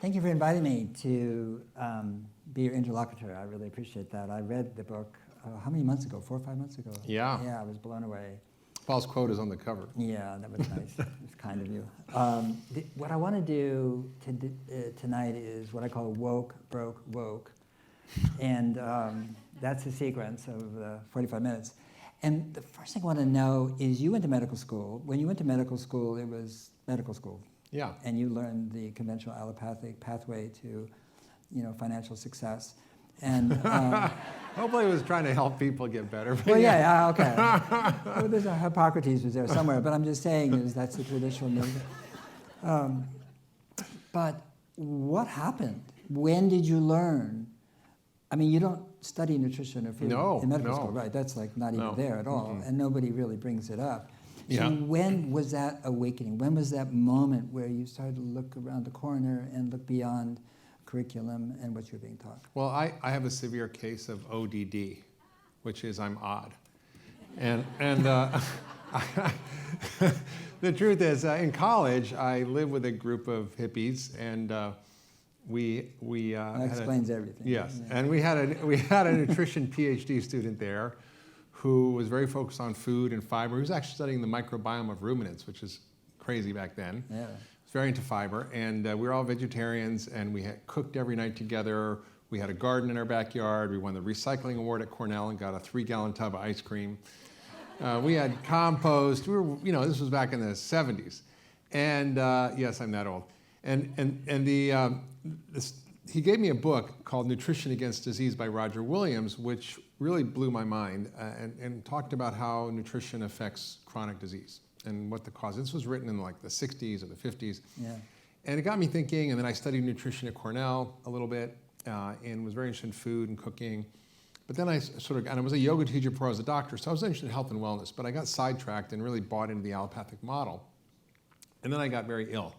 Thank you for inviting me to be your interlocutor. I really appreciate that. I read the book, how many months ago? 4 or 5 months ago? Yeah. Yeah, I was blown away. Paul's quote is on the cover. Yeah, that was nice. It was kind of you. What I want to do tonight is what I call woke, broke, woke. And that's the sequence of 45 minutes. And the first thing I want to know is you went to medical school. When you went to medical school, it was medical school. Yeah. And you learned the conventional allopathic pathway to, financial success. And hopefully it was trying to help people get better. Well, yeah, okay. Well, there's Hippocrates was there somewhere, but I'm just saying that's the traditional movement. But what happened? When did you learn? I mean, you don't study nutrition or food in medical school, right? That's like not even there at all, and nobody really brings it up. So when was that awakening? When was that moment where you started to look around the corner and look beyond curriculum and what you're being taught? Well, I have a severe case of ODD, which is I'm odd. And the truth is, in college, I lived with a group of hippies, and we that explains everything. Yes, yeah. And we had a nutrition PhD student there who was very focused on food and fiber. He was actually studying the microbiome of ruminants, which is crazy back then. Yeah. Was very into fiber, and we were all vegetarians, and we had cooked every night together. We had a garden in our backyard. We won the recycling award at Cornell and got a 3-gallon tub of ice cream. We had compost. We were, this was back in the 70s, and yes, I'm that old. He gave me a book called Nutrition Against Disease by Roger Williams, which really blew my mind, and talked about how nutrition affects chronic disease and what the cause. This was written in like the 60s or the 50s. Yeah. And it got me thinking, and then I studied nutrition at Cornell a little bit, and was very interested in food and cooking. But then I was a yoga teacher before I was a doctor, so I was interested in health and wellness, but I got sidetracked and really bought into the allopathic model. And then I got very ill,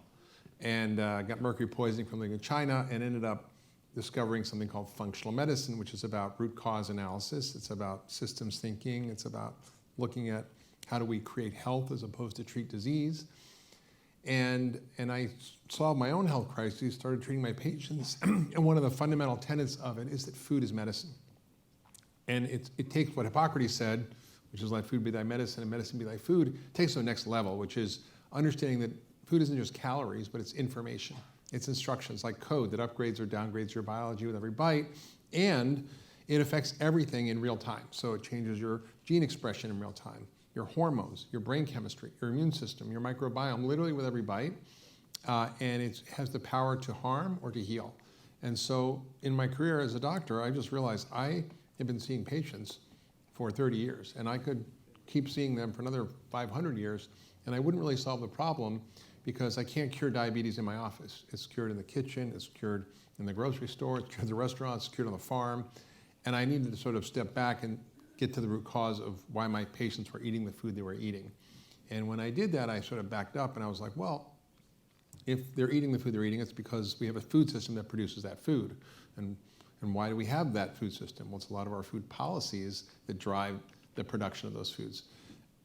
and got mercury poisoning from living in China, and ended up discovering something called functional medicine, which is about root cause analysis. It's about systems thinking. It's about looking at how do we create health as opposed to treat disease. And I solved my own health crises, started treating my patients, and one of the fundamental tenets of it is that food is medicine. And it takes what Hippocrates said, which is let food be thy medicine and medicine be thy food, takes to the next level, which is understanding that food isn't just calories, but it's information. It's instructions like code that upgrades or downgrades your biology with every bite, and it affects everything in real time. So it changes your gene expression in real time, your hormones, your brain chemistry, your immune system, your microbiome, literally with every bite, and it has the power to harm or to heal. And so in my career as a doctor, I just realized I have been seeing patients for 30 years, and I could keep seeing them for another 500 years, and I wouldn't really solve the problem because I can't cure diabetes in my office. It's cured in the kitchen, it's cured in the grocery store, it's cured in the restaurant, it's cured on the farm. And I needed to sort of step back and get to the root cause of why my patients were eating the food they were eating. And when I did that, I sort of backed up and I was like, well, if they're eating the food they're eating, it's because we have a food system that produces that food. And why do we have that food system? Well, it's a lot of our food policies that drive the production of those foods.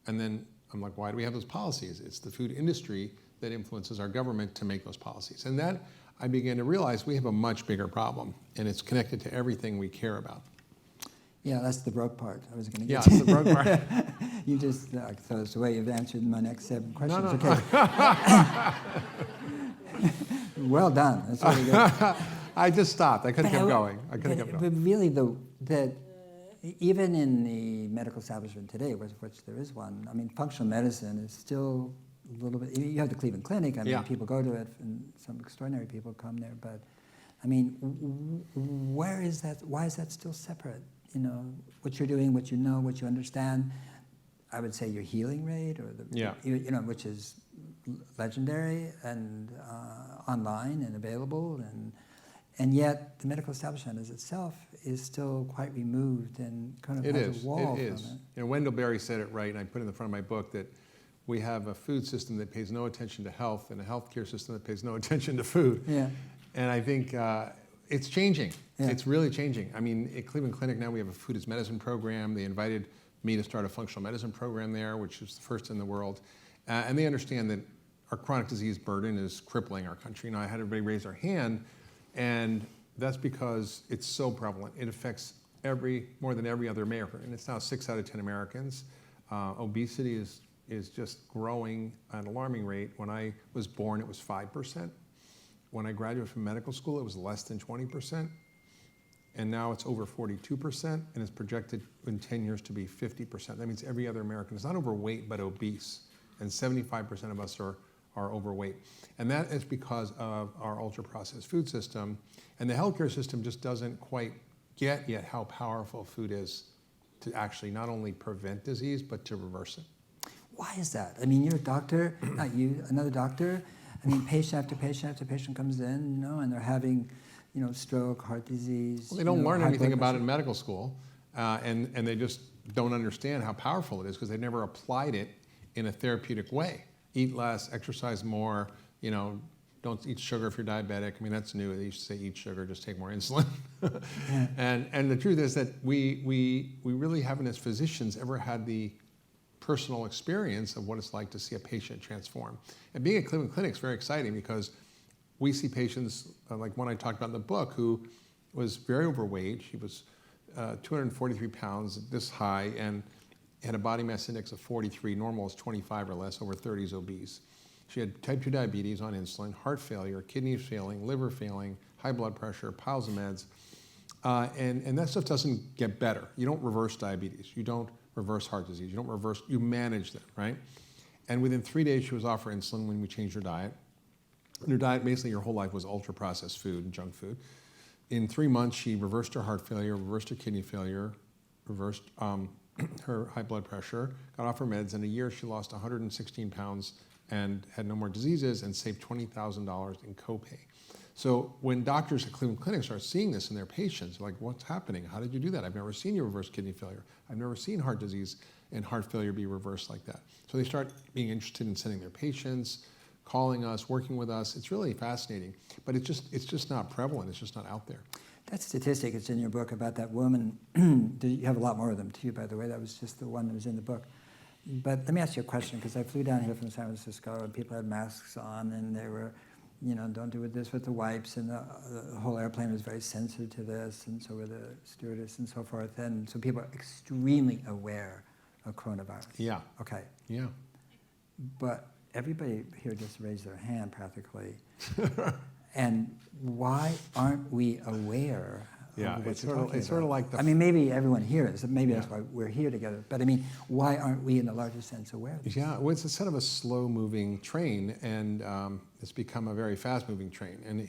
And then I'm like, why do we have those policies? It's the food industry that influences our government to make those policies. And that, I began to realize we have a much bigger problem, and it's connected to everything we care about. Yeah, that's the broke part. I was going to get to. Yeah, it's the broke part. You just, so it's the way you've answered my next 7 questions. No. Okay. Well done. That's really good. I just stopped. I could have kept going. But really, that even in the medical establishment today, which there is one, I mean, functional medicine is still a little bit. You have the Cleveland Clinic. I mean, people go to it, and some extraordinary people come there. But I mean, where is that? Why is that still separate? What you're doing, what you know, what you understand. I would say your healing rate, or which is legendary and online and available, and yet the medical establishment as itself is still quite removed and kind of has a wall from it. Wendell Berry said it right, and I put it in the front of my book that we have a food system that pays no attention to health and a healthcare system that pays no attention to food. Yeah. And I think it's changing. Yeah. It's really changing. I mean, at Cleveland Clinic now we have a food as medicine program. They invited me to start a functional medicine program there, which is the first in the world. And they understand that our chronic disease burden is crippling our country. I had everybody raise their hand, and that's because it's so prevalent. It affects more than every other American, and it's now 6 out of 10 Americans. Obesity is just growing at an alarming rate. When I was born, it was 5%. When I graduated from medical school, it was less than 20%. And now it's over 42%, and it's projected in 10 years to be 50%. That means every other American is not overweight, but obese. And 75% of us are overweight. And that is because of our ultra-processed food system. And the healthcare system just doesn't quite get yet how powerful food is to actually not only prevent disease, but to reverse it. Why is that? I mean, you're a doctor, not you, another doctor. I mean, patient after patient after patient comes in, and they're having, stroke, heart disease. Well, they don't learn anything about it in medical school, and they just don't understand how powerful it is because they've never applied it in a therapeutic way. Eat less, exercise more, don't eat sugar if you're diabetic. I mean, that's new. They used to say eat sugar, just take more insulin. Yeah. And the truth is that we really haven't, as physicians, ever had the personal experience of what it's like to see a patient transform. And being at Cleveland Clinic is very exciting because we see patients like one I talked about in the book who was very overweight. She was 243 pounds, this high, and had a body mass index of 43. Normal is 25 or less, over 30 is obese. She had type 2 diabetes on insulin, heart failure, kidneys failing, liver failing, high blood pressure, piles of meds. And that stuff doesn't get better. You don't reverse diabetes. You don't reverse heart disease. You manage them, right? And within 3 days, she was off her insulin when we changed her diet. And her diet, basically her whole life was ultra-processed food and junk food. In 3 months, she reversed her heart failure, reversed her kidney failure, reversed her high blood pressure, got off her meds. In a year, she lost 116 pounds and had no more diseases and saved $20,000 in copay. So when doctors at Cleveland Clinic start seeing this in their patients, they're like, what's happening? How did you do that? I've never seen you reverse kidney failure. I've never seen heart disease and heart failure be reversed like that. So they start being interested in sending their patients, calling us, working with us. It's really fascinating, but it's just not prevalent. It's just not out there. That statistic is in your book about that woman. You have a lot more of them too, by the way. That was just the one that was in the book. But let me ask you a question, because I flew down here from San Francisco and people had masks on and they were, don't do this with the wipes, and the whole airplane was very sensitive to this, and so were the stewardess and so forth. And so people are extremely aware of coronavirus. Yeah. Okay. Yeah. But everybody here just raised their hand practically. And why aren't we aware of what you're talking about? It's sort of like I mean, maybe everyone here is. Maybe that's why we're here together. But I mean, why aren't we in the larger sense aware of this? Yeah, well, it's a sort of a slow-moving train, and it's become a very fast-moving train. And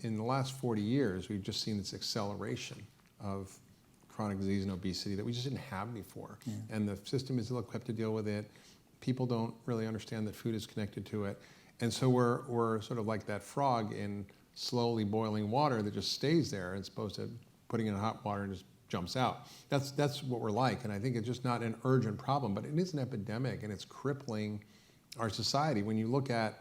in the last 40 years, we've just seen this acceleration of chronic disease and obesity that we just didn't have before. Yeah. And the system is ill-equipped to deal with it. People don't really understand that food is connected to it. And so we're sort of like that frog in slowly boiling water that just stays there as opposed to putting it in hot water and just jumps out. That's what we're like, and I think it's just not an urgent problem, but it is an epidemic, and it's crippling our society. When you look at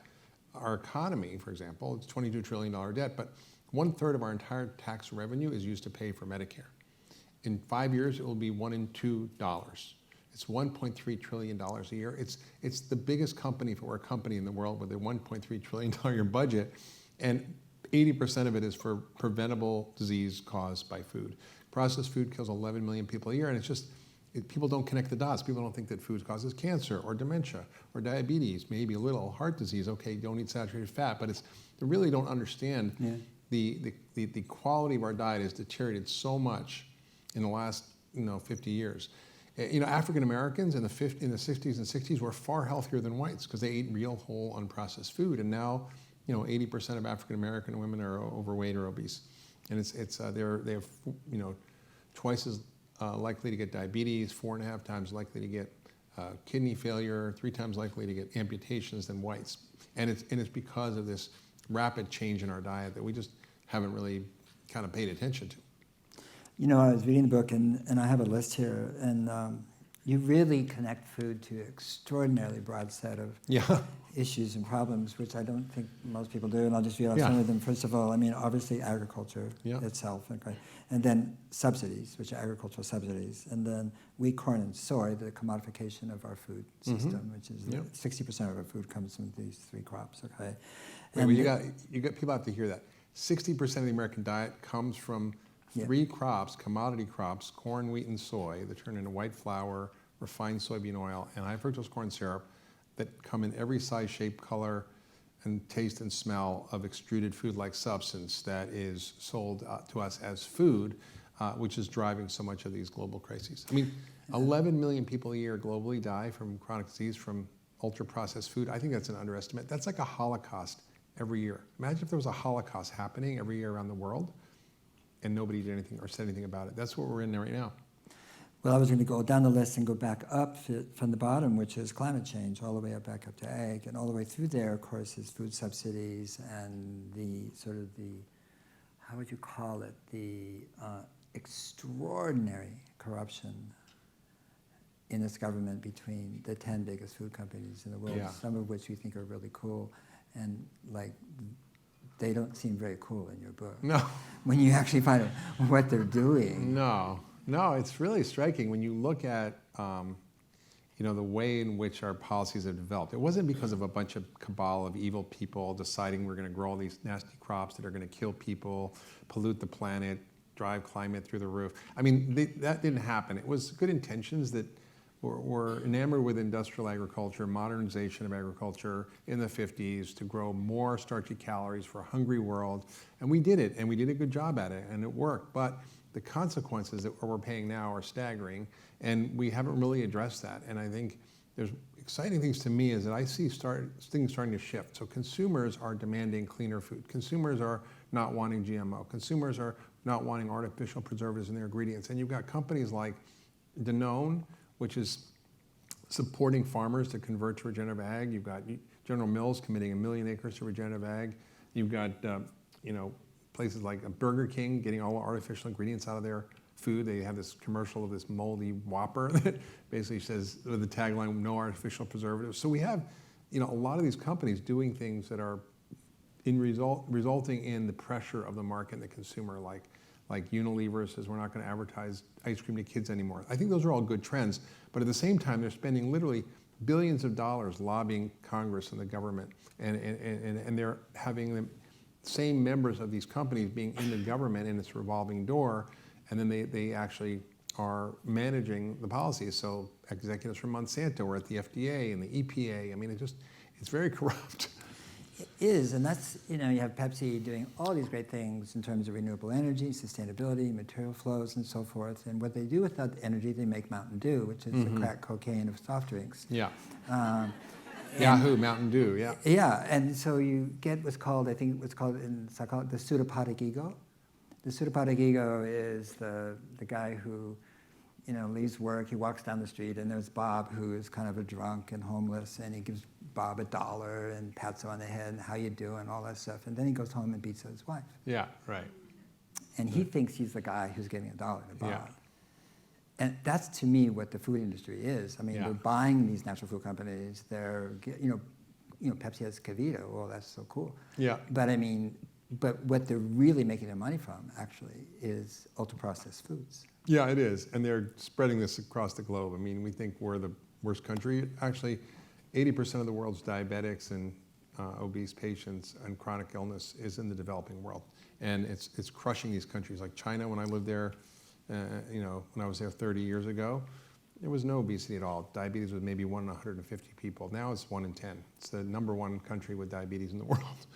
our economy, for example, it's $22 trillion debt, but 1/3 of our entire tax revenue is used to pay for Medicare. In 5 years, it will be $1 in $2. It's $1.3 trillion a year. It's the biggest company, if it were a company in the world, with a $1.3 trillion budget, and 80% of it is for preventable disease caused by food. Processed food kills 11 million people a year, and it's just, people don't connect the dots. People don't think that food causes cancer or dementia or diabetes, maybe a little heart disease. Okay, you don't eat saturated fat, but they really don't understand the quality of our diet has deteriorated so much in the last 50 years. African Americans in the 50s and 60s were far healthier than whites because they ate real, whole, unprocessed food, and now 80% of African American women are overweight or obese, and they have twice as likely to get diabetes, 4.5 times likely to get kidney failure, 3 times likely to get amputations than whites, and it's because of this rapid change in our diet that we just haven't really kind of paid attention to. I was reading the book, and I have a list here, and you really connect food to an extraordinarily broad set of issues and problems, which I don't think most people do, and I'll just read off some of them. First of all, I mean, obviously agriculture itself, okay, and then subsidies, which are agricultural subsidies, and then wheat, corn, and soy, the commodification of our food system, which is 60% of our food comes from these three crops, okay. Wait, well, you got people have to hear that. 60% of the American diet comes from three crops, commodity crops: corn, wheat, and soy, that turn into white flour, refined soybean oil, and high fructose corn syrup, that come in every size, shape, color, and taste and smell of extruded food-like substance that is sold to us as food, which is driving so much of these global crises. I mean, 11 million people a year globally die from chronic disease from ultra-processed food. I think that's an underestimate. That's like a Holocaust every year. Imagine if there was a Holocaust happening every year around the world and nobody did anything or said anything about it. That's what we're in there right now. Well, I was going to go down the list and go back up from the bottom, which is climate change, all the way up back up to ag, and all the way through there, of course, is food subsidies and the sort of the, how would you call it, the extraordinary corruption in this government between the 10 biggest food companies in the world, some of which you think are really cool, and like they don't seem very cool in your book. No. When you actually find out what they're doing. No, it's really striking when you look at the way in which our policies have developed. It wasn't because of a bunch of cabal of evil people deciding we're going to grow all these nasty crops that are going to kill people, pollute the planet, drive climate through the roof. I mean, that didn't happen. It was good intentions that were enamored with industrial agriculture, modernization of agriculture in the 50s to grow more starchy calories for a hungry world. And we did it, and we did a good job at it, and it worked. But the consequences that we're paying now are staggering, and we haven't really addressed that. And I think there's exciting things to me is that I see things starting to shift. So consumers are demanding cleaner food. Consumers are not wanting GMO. Consumers are not wanting artificial preservatives in their ingredients. And you've got companies like Danone, which is supporting farmers to convert to regenerative ag. You've got General Mills committing 1 million acres to regenerative ag. You've got places like a Burger King getting all the artificial ingredients out of their food. They have this commercial of this moldy Whopper that basically says with the tagline, "No artificial preservatives." So we have, a lot of these companies doing things that are resulting in the pressure of the market and the consumer, like Unilever says we're not going to advertise ice cream to kids anymore. I think those are all good trends, but at the same time, they're spending literally billions of dollars lobbying Congress and the government, and they're having the same members of these companies being in the government in its revolving door, and then they actually are managing the policies. So executives from Monsanto are at the FDA and the EPA. I mean, it's very corrupt. It is, and that's, you have Pepsi doing all these great things in terms of renewable energy, sustainability, material flows, and so forth. And what they do with that energy, they make Mountain Dew, which is the crack cocaine of soft drinks. Yeah. Yahoo, Mountain Dew, yeah. Yeah, and so you get what's called, I think what's called in psychology, the pseudopodic ego. The pseudopodic ego is the guy who, leaves work, he walks down the street, and there's Bob, who is kind of a drunk and homeless, and he gives Bob $1 and pats him on the head, and how you doing, all that stuff. And then he goes home and beats his wife. Yeah, right. And he thinks he's the guy who's giving $1 to Bob. Yeah. And that's, to me, what the food industry is. I mean, they're buying these natural food companies. They're, Pepsi has Cavita. Well, that's so cool. Yeah. But what they're really making their money from, actually, is ultra-processed foods. Yeah, it is. And they're spreading this across the globe. I mean, we think we're the worst country. Actually, 80% of the world's diabetics and obese patients and chronic illness is in the developing world. And it's crushing these countries like China. When I lived there, when I was there 30 years ago, there was no obesity at all. Diabetes was maybe 1 in 150 people. Now it's 1 in 10. It's the #1 country with diabetes in the world.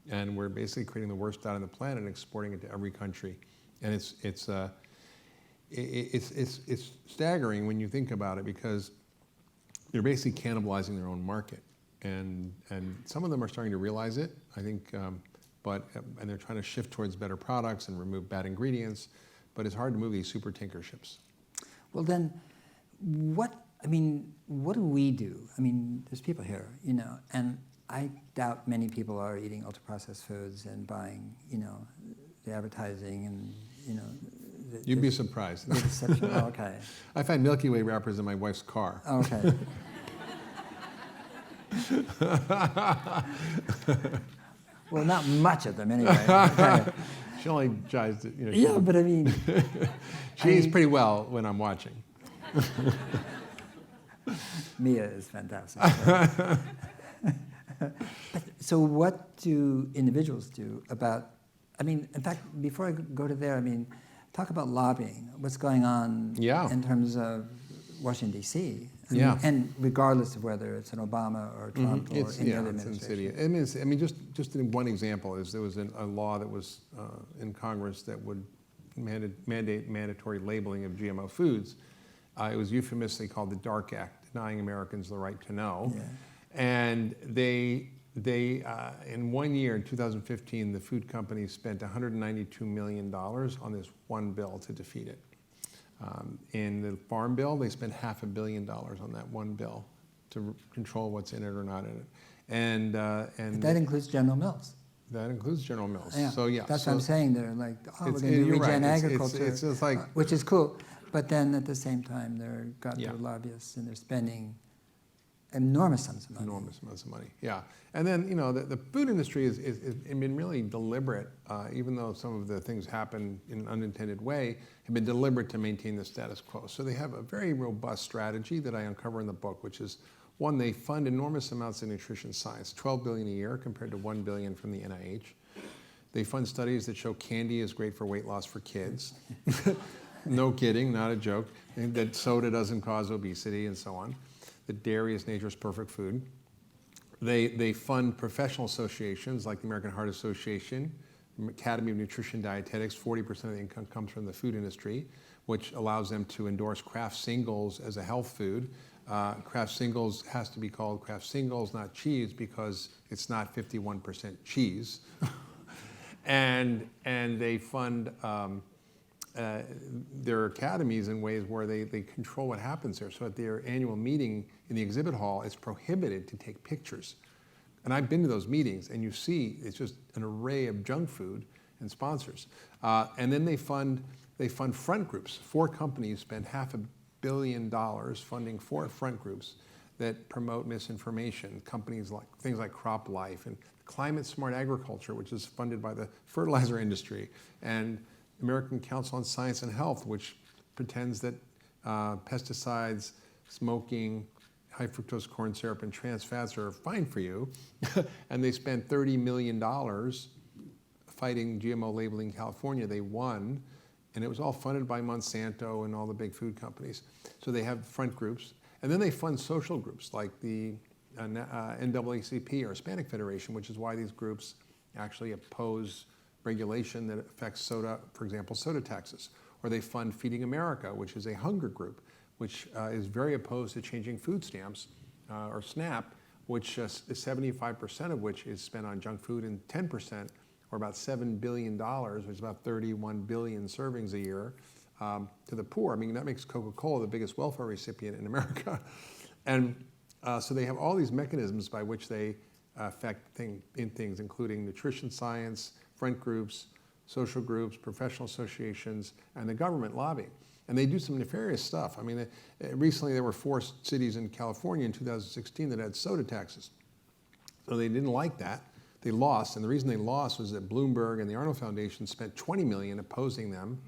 And we're basically creating the worst diet on the planet and exporting it to every country. And it's staggering when you think about it, because they're basically cannibalizing their own market. And some of them are starting to realize it, I think, and they're trying to shift towards better products and remove bad ingredients. But it's hard to move these super tanker ships. Well, then, what do we do? I mean, there's people here, and I doubt many people are eating ultra-processed foods and buying, the advertising and, You'd be surprised. The deception. Oh, okay. I find Milky Way wrappers in my wife's car. Okay. Well, not much of them anyway. She only tries to, Yeah, but I mean... she eats pretty well when I'm watching. Mia is fantastic. So what do individuals do about, I mean, in fact, before I go to there, I mean, talk about lobbying. What's going on in terms of Washington, D.C., and regardless of whether it's an Obama or Trump or any other administration. I mean, just in one example is there was a law that was in Congress that would mandate mandatory labeling of GMO foods. It was euphemistically called the DARK Act, Denying Americans the Right to Know. Yeah. And they in 1 year, in 2015, the food companies spent $192 million on this one bill to defeat it. In the Farm Bill, they spent $500 million on that one bill to control what's in it or not in it. And but that includes General Mills. That includes General Mills. Yeah. So yeah, that's what I'm saying. They're like, we're going to do regen agriculture, it's like, which is cool. But then at the same time, they've got their lobbyists and they're spending enormous sums of money. Enormous amounts of money, yeah. And then, the food industry has been really deliberate, even though some of the things happen in an unintended way, have been deliberate to maintain the status quo. So they have a very robust strategy that I uncover in the book, which is, one, they fund enormous amounts of nutrition science, $12 billion a year compared to $1 billion from the NIH. They fund studies that show candy is great for weight loss for kids. No kidding, not a joke. And that soda doesn't cause obesity and so on. That dairy is nature's perfect food. They fund professional associations like the American Heart Association, Academy of Nutrition Dietetics. 40% of the income comes from the food industry, which allows them to endorse Kraft Singles as a health food. Kraft Singles has to be called Kraft Singles, not cheese, because it's not 51% cheese. and they fund their academies in ways where they control what happens there. So at their annual meeting in the exhibit hall, it's prohibited to take pictures. And I've been to those meetings, and you see it's just an array of junk food and sponsors. And then they fund front groups. 4 companies spend $500 million funding 4 front groups that promote misinformation. Companies like things like Crop Life and Climate Smart Agriculture, which is funded by the fertilizer industry, and American Council on Science and Health, which pretends that pesticides, smoking, high fructose corn syrup, and trans fats are fine for you. And they spent $30 million fighting GMO labeling in California. They won, and it was all funded by Monsanto and all the big food companies. So they have front groups. And then they fund social groups like the NAACP or Hispanic Federation, which is why these groups actually oppose regulation that affects soda, for example, soda taxes. Or they fund Feeding America, which is a hunger group, which is very opposed to changing food stamps, or SNAP, which 75% of which is spent on junk food, and 10%, or about $7 billion, which is about 31 billion servings a year, to the poor. I mean, that makes Coca-Cola the biggest welfare recipient in America. And so they have all these mechanisms by which they affect things, including nutrition science, front groups, social groups, professional associations, and the government lobbying. And they do some nefarious stuff. I mean, recently there were 4 cities in California in 2016 that had soda taxes. So they didn't like that. They lost, and the reason they lost was that Bloomberg and the Arnold Foundation spent $20 million opposing them,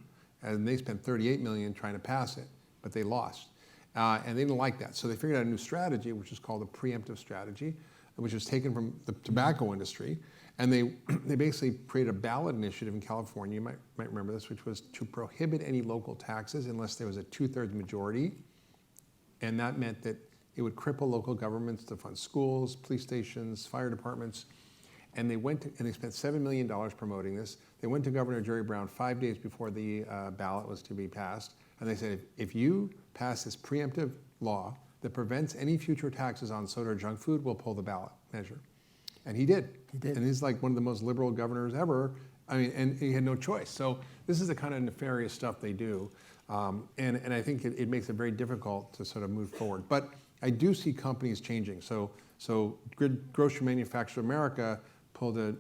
and they spent $38 million trying to pass it, but they lost. And they didn't like that. So they figured out a new strategy, which is called a preemptive strategy, which was taken from the tobacco industry. And they basically created a ballot initiative in California, you might remember this, which was to prohibit any local taxes unless there was a 2/3 majority. And that meant that it would cripple local governments to fund schools, police stations, fire departments. And they spent $7 million promoting this. They went to Governor Jerry Brown 5 days before the ballot was to be passed. And they said, if you pass this preemptive law that prevents any future taxes on soda or junk food, we'll pull the ballot measure. And he did. He did. And he's like one of the most liberal governors ever. I mean, and he had no choice. So this is the kind of nefarious stuff they do. And I think it makes it very difficult to sort of move forward. But I do see companies changing. So Grocery Manufacturers of America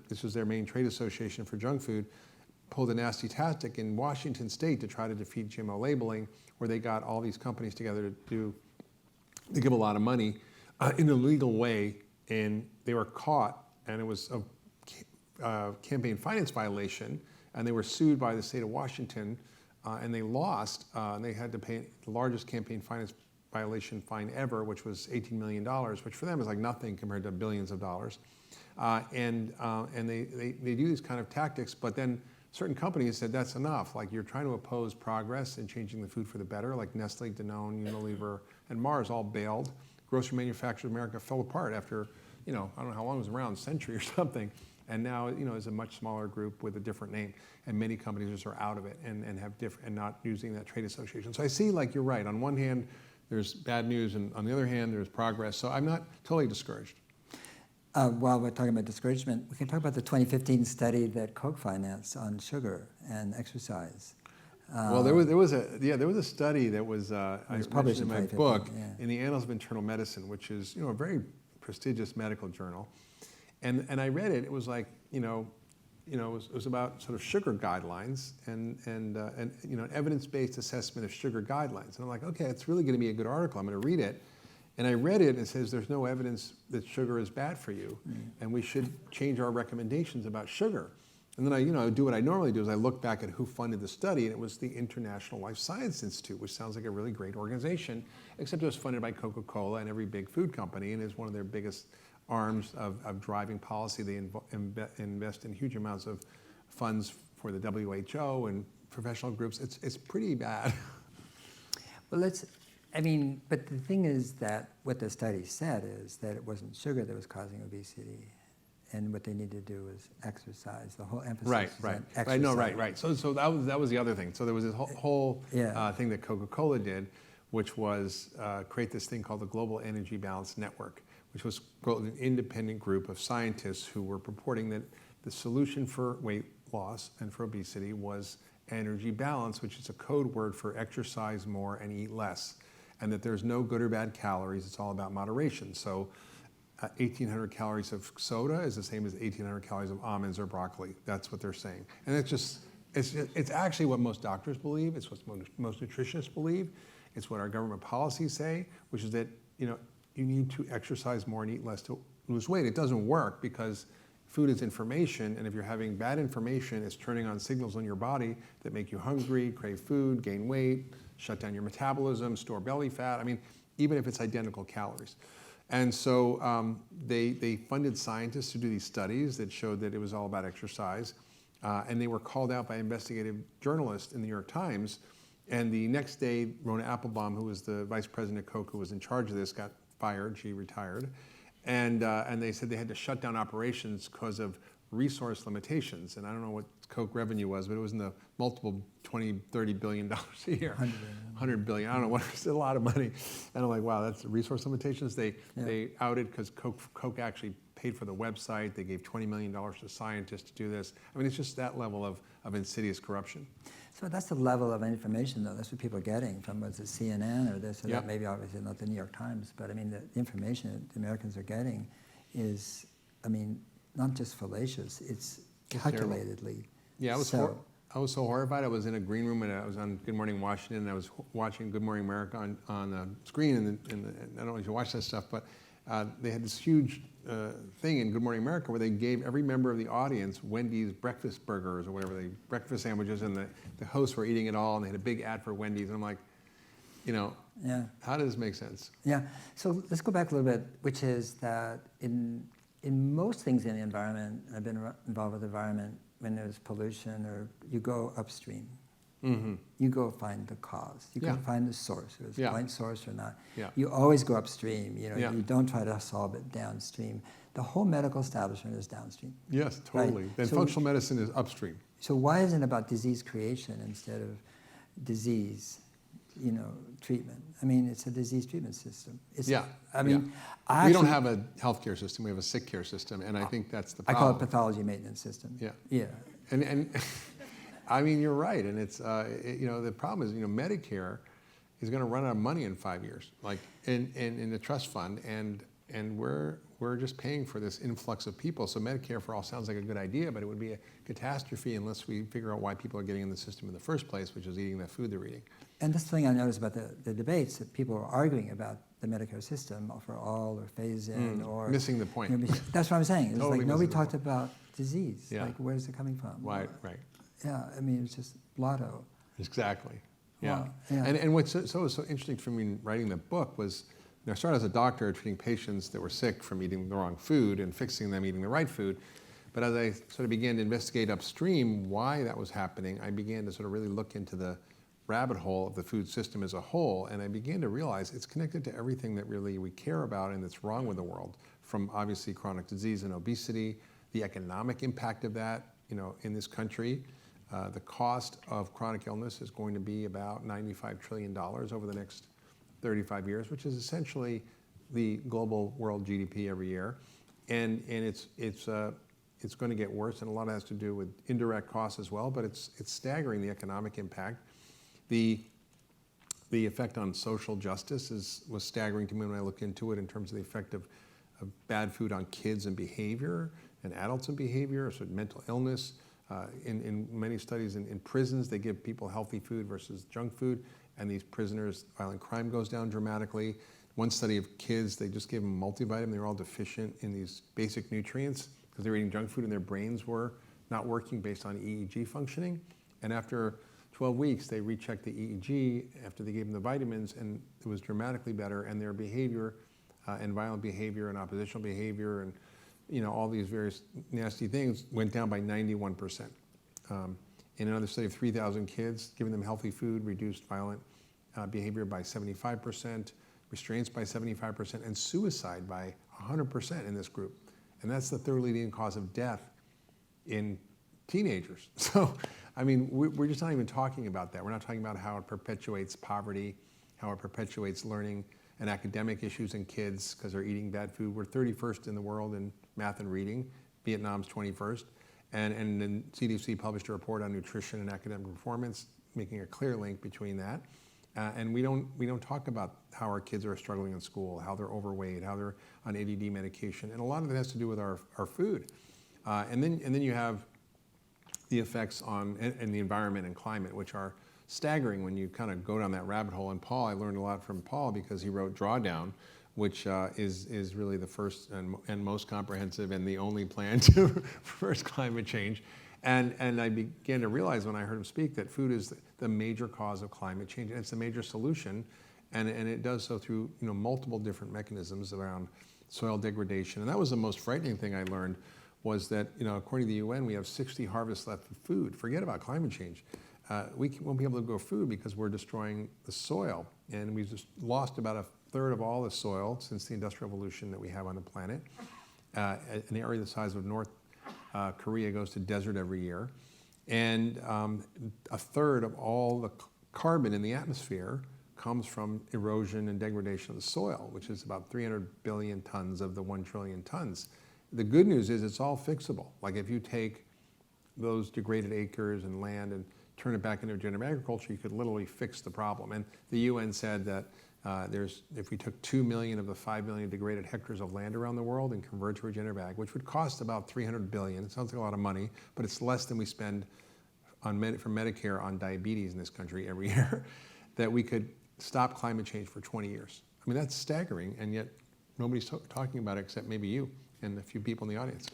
this was their main trade association for junk food, pulled a nasty tactic in Washington state to try to defeat GMO labeling, where they got all these companies together to give a lot of money in a legal way and they were caught, and it was a campaign finance violation, and they were sued by the state of Washington, and they lost, and they had to pay the largest campaign finance violation fine ever, which was $18 million, which for them is like nothing compared to billions of dollars. And they do these kind of tactics, but then certain companies said that's enough. Like, you're trying to oppose progress and changing the food for the better, like Nestle, Danone, Unilever, and Mars all bailed. Grocery manufacturers in America fell apart after, I don't know how long it was around, a century or something. And now, is a much smaller group with a different name. And many companies just are out of it and have different, and not using that trade association. So I see, like, you're right. On one hand, there's bad news, and on the other hand, there's progress. So I'm not totally discouraged. While we're talking about discouragement, we can talk about the 2015 study that Koch financed on sugar and exercise. Well, there was a study that was I published mentioned in my book, yeah. in the Annals of Internal Medicine, which is a very prestigious medical journal, and I read it. It was like it was about sort of sugar guidelines and evidence-based assessment of sugar guidelines. And I'm like, okay, it's really going to be a good article. I'm going to read it. And I read it, and it says there's no evidence that sugar is bad for you, and we should change our recommendations about sugar. And then I do what I normally do, is I look back at who funded the study, and it was the International Life Science Institute, which sounds like a really great organization, except it was funded by Coca-Cola and every big food company, and is one of their biggest arms of driving policy. They invest in huge amounts of funds for the WHO and professional groups. It's pretty bad. Well, but the thing is that what the study said is that it wasn't sugar that was causing obesity, and what they need to do is exercise. The whole emphasis Right. on exercise. Right. So that was the other thing. So there was this whole thing that Coca-Cola did, which was create this thing called the Global Energy Balance Network, which was an independent group of scientists who were purporting that the solution for weight loss and for obesity was energy balance, which is a code word for exercise more and eat less, and that there's no good or bad calories. It's all about moderation. So 1,800 calories of soda is the same as 1,800 calories of almonds or broccoli. That's what they're saying. And it's actually what most doctors believe. It's what most nutritionists believe. It's what our government policies say, which is that you need to exercise more and eat less to lose weight. It doesn't work because food is information, and if you're having bad information, it's turning on signals in your body that make you hungry, crave food, gain weight, shut down your metabolism, store belly fat. I mean, even if it's identical calories. And so they funded scientists to do these studies that showed that it was all about exercise, and they were called out by investigative journalists in the New York Times. And the next day, Rona Applebaum, who was the vice president of Coke, who was in charge of this, got fired. She retired. And they said they had to shut down operations because of resource limitations. And I don't know what Coke revenue was, but it was in the multiple $20, $30 billion a year. 100 billion. I don't know what. It's a lot of money. And I'm like, wow, that's resource limitations. They outed because Coke actually paid for the website. They gave $20 million to scientists to do this. I mean, it's just that level of insidious corruption. So that's the level of information, though. That's what people are getting from, was it CNN or this or that? Maybe obviously not the New York Times, but I mean, the information that the Americans are getting is, not just fallacious, it's calculatedly. Yeah, I was so horrified. I was in a green room, and I was on Good Morning Washington, and I was watching Good Morning America on the screen, and I don't know if you watch that stuff, but they had this huge thing in Good Morning America where they gave every member of the audience Wendy's breakfast burgers or whatever, breakfast sandwiches, and the hosts were eating it all, and they had a big ad for Wendy's, and I'm like, how does this make sense? Yeah, so let's go back a little bit, which is that in most things in the environment, I've been involved with the environment, when there's pollution, or you go upstream. Mm-hmm. You go find the cause. You go find the source, if it's a point source or not. Yeah. You always go upstream. You don't try to solve it downstream. The whole medical establishment is downstream. Yes, totally. Right? Then functional medicine is upstream. So why isn't it about disease creation instead of disease, treatment? It's a disease treatment system. We don't have a healthcare system. We have a sick care system, and I think that's the problem. I call it pathology maintenance system. Yeah. And you're right, and it's the problem is Medicare is going to run out of money in 5 years, like in the trust fund, and and we're just paying for this influx of people. So Medicare for all sounds like a good idea, but it would be a catastrophe unless we figure out why people are getting in the system in the first place, which is eating the food they're eating. And this thing I noticed about the debates, that people are arguing about the Medicare system for all or phase in or... Missing the point. That's what I'm saying. It's Totally like nobody talked about disease. Yeah. Like, where's it coming from? Right. Yeah, I mean, it's just blotto. Exactly. Yeah. Wow. Yeah. And what's so interesting for me in writing the book was, I started as a doctor treating patients that were sick from eating the wrong food and fixing them eating the right food. But as I sort of began to investigate upstream why that was happening, I began to sort of really look into the rabbit hole of the food system as a whole, and I began to realize it's connected to everything that really we care about and that's wrong with the world, from obviously chronic disease and obesity, the economic impact of that, in this country. The cost of chronic illness is going to be about $95 trillion over the next 35 years, which is essentially the global world GDP every year, and it's going to get worse, and a lot of it has to do with indirect costs as well. But it's staggering, the economic impact. The effect on social justice was staggering to me when I looked into it in terms of the effect of bad food on kids and behavior and adults and behavior, so mental illness. In many studies in prisons, they give people healthy food versus junk food, and these prisoners, violent crime goes down dramatically. One study of kids, they just gave them multivitamin. They were all deficient in these basic nutrients because they were eating junk food and their brains were not working based on EEG functioning. And after 12 weeks, they rechecked the EEG after they gave them the vitamins, and it was dramatically better, and their behavior and violent behavior and oppositional behavior and all these various nasty things went down by 91%. In another study of 3,000 kids, giving them healthy food reduced violent behavior by 75%, restraints by 75%, and suicide by 100% in this group. And that's the third leading cause of death in teenagers. So, I mean, we're just not even talking about that. We're not talking about how it perpetuates poverty, how it perpetuates learning and academic issues in kids because they're eating bad food. We're 31st in the world in math and reading. Vietnam's 21st. And then CDC published a report on nutrition and academic performance, making a clear link between that. And we don't talk about how our kids are struggling in school, how they're overweight, how they're on ADD medication, and a lot of it has to do with our food. And then you have the effects on and the environment and climate, which are staggering when you kind of go down that rabbit hole. And Paul, I learned a lot from Paul because he wrote Drawdown, which is really the first and most comprehensive and the only plan to reverse climate change. And I began to realize when I heard him speak that food is the major cause of climate change, and it's the major solution, and it does so through multiple different mechanisms around soil degradation. And that was the most frightening thing I learned, was that according to the UN, we have 60 harvests left of food. Forget about climate change. We won't be able to grow food because we're destroying the soil, and we've just lost about a third of all the soil since the Industrial Revolution that we have on the planet. An area the size of North Korea goes to desert every year, and a third of all the carbon in the atmosphere comes from erosion and degradation of the soil, which is about 300 billion tons of the 1 trillion tons. The good news is it's all fixable. Like if you take those degraded acres and land and turn it back into regenerative agriculture, you could literally fix the problem. And the UN said that if we took 2 million of the 5 million degraded hectares of land around the world and convert to regenerative ag, which would cost about 300 billion, it sounds like a lot of money, but it's less than we spend from Medicare on diabetes in this country every year, that we could stop climate change for 20 years. I mean, that's staggering, and yet nobody's talking about it except maybe you and a few people in the audience.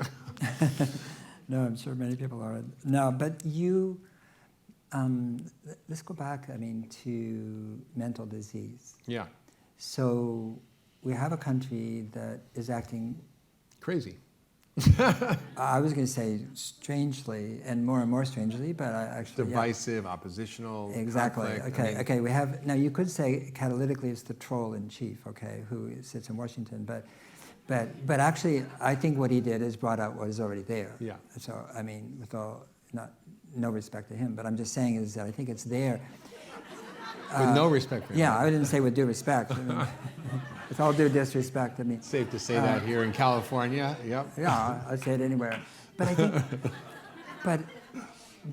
No, I'm sure many people are. No, but you, let's go back, to mental disease. Yeah. So we have a country that is acting... crazy. I was going to say strangely, and more strangely, but I actually... divisive, oppositional, exactly. conflict. Okay, we have... Now, you could say catalytically it's the troll in chief, okay, who sits in Washington, but actually, I think what he did is brought out what is already there. Yeah. So, with all... no respect to him, but I'm just saying is that I think it's there. With no respect for him. Yeah, I didn't say with due respect. With all due disrespect, Safe to say that here in California, yep. Yeah, I'd say it anywhere. But I think,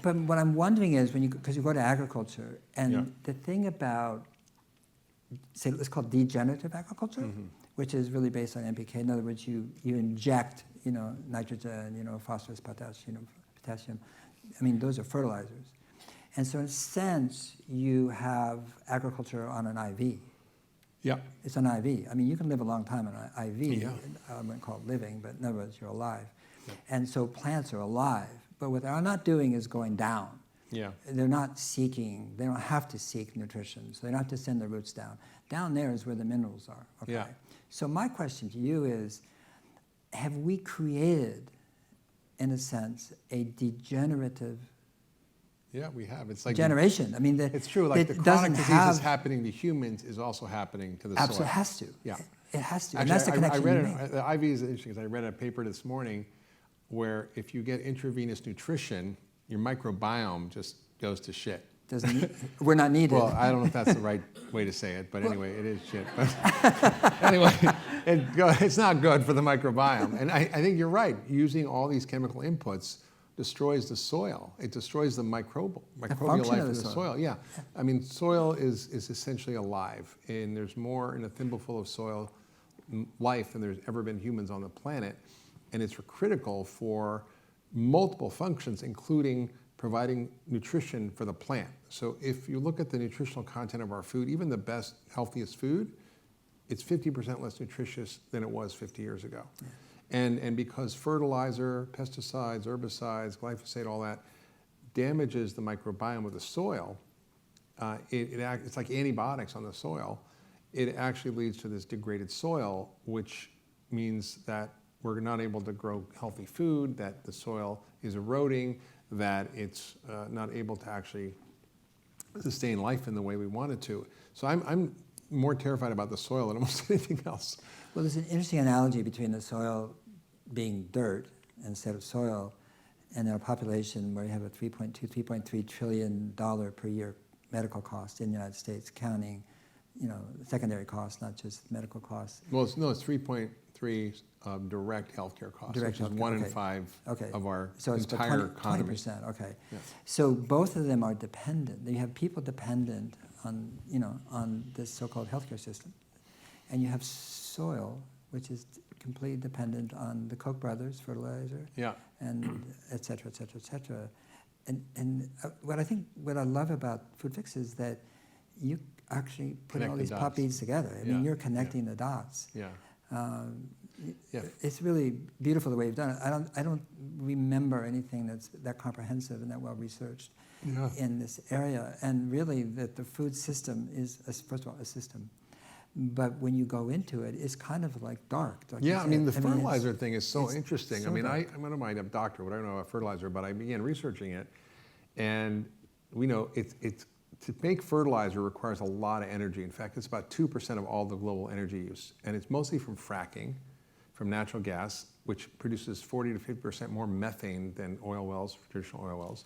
but what I'm wondering is because you go to agriculture, and the thing about, say, let's call it degenerative agriculture, which is really based on NPK. In other words, you inject, nitrogen, phosphorus, potassium. I mean, those are fertilizers. And so in a sense, you have agriculture on an IV. Yeah. It's an IV. I mean, you can live a long time on an IV. Yeah. I wouldn't call it living, but in other words, you're alive. Yeah. And so plants are alive. But what they're not doing is going down. Yeah. They're not seeking, they don't have to seek nutrition, so they don't have to send their roots down. Down there is where the minerals are. Okay? Yeah. So my question to you is, have we created, in a sense, a degenerative we have. It's like generation? I mean, it's true. Like the chronic diseases happening to humans is also happening to the soil. Absolutely, it has to. Yeah. It has to. Actually, and that's the connection you make. The IV is interesting because I read a paper this morning where if you get intravenous nutrition, your microbiome just goes to shit. We're not needed. Well, I don't know if that's the right way to say it, but anyway, it is shit. But anyway, it's not good for the microbiome. And I think you're right. Using all these chemical inputs destroys the soil. It destroys the microbial life in the soil. Yeah. I mean, soil is essentially alive, and there's more in a thimbleful of soil life than there's ever been humans on the planet. And it's critical for multiple functions, including providing nutrition for the plant. So if you look at the nutritional content of our food, even the best, healthiest food, it's 50% less nutritious than it was 50 years ago. Yeah. And because fertilizer, pesticides, herbicides, glyphosate, all that damages the microbiome of the soil, it's like antibiotics on the soil. It actually leads to this degraded soil, which means that we're not able to grow healthy food, that the soil is eroding, that it's not able to actually sustain life in the way we want it to. So I'm more terrified about the soil than almost anything else. Well, there's an interesting analogy between the soil being dirt instead of soil and our population where you have a $3.3 trillion per year medical cost in the United States, counting, secondary costs, not just medical costs. Well, it's 3.3 direct healthcare costs, which is 1 in 5 of our entire economy. 20%, okay. Yeah. So both of them are dependent. You have people dependent on this so-called healthcare system. And you have soil, which is completely dependent on the Koch brothers, fertilizer, and et cetera, et cetera, et cetera. And what I love about Food Fix is that you actually put all these puppies together. I mean, you're connecting the dots. Yeah. It's really beautiful the way you've done it. I don't remember anything that's that comprehensive and that well researched in this area. And really, that the food system is, first of all, a system. But when you go into it, it's kind of like dark. Like I mean, the fertilizer thing is so interesting. So I mean, I'm not a doctor, but I don't know about fertilizer, but I began researching it. And we know to make fertilizer requires a lot of energy. In fact, it's about 2% of all the global energy use. And it's mostly from fracking, from natural gas, which produces 40 to 50% more methane than oil wells, traditional oil wells.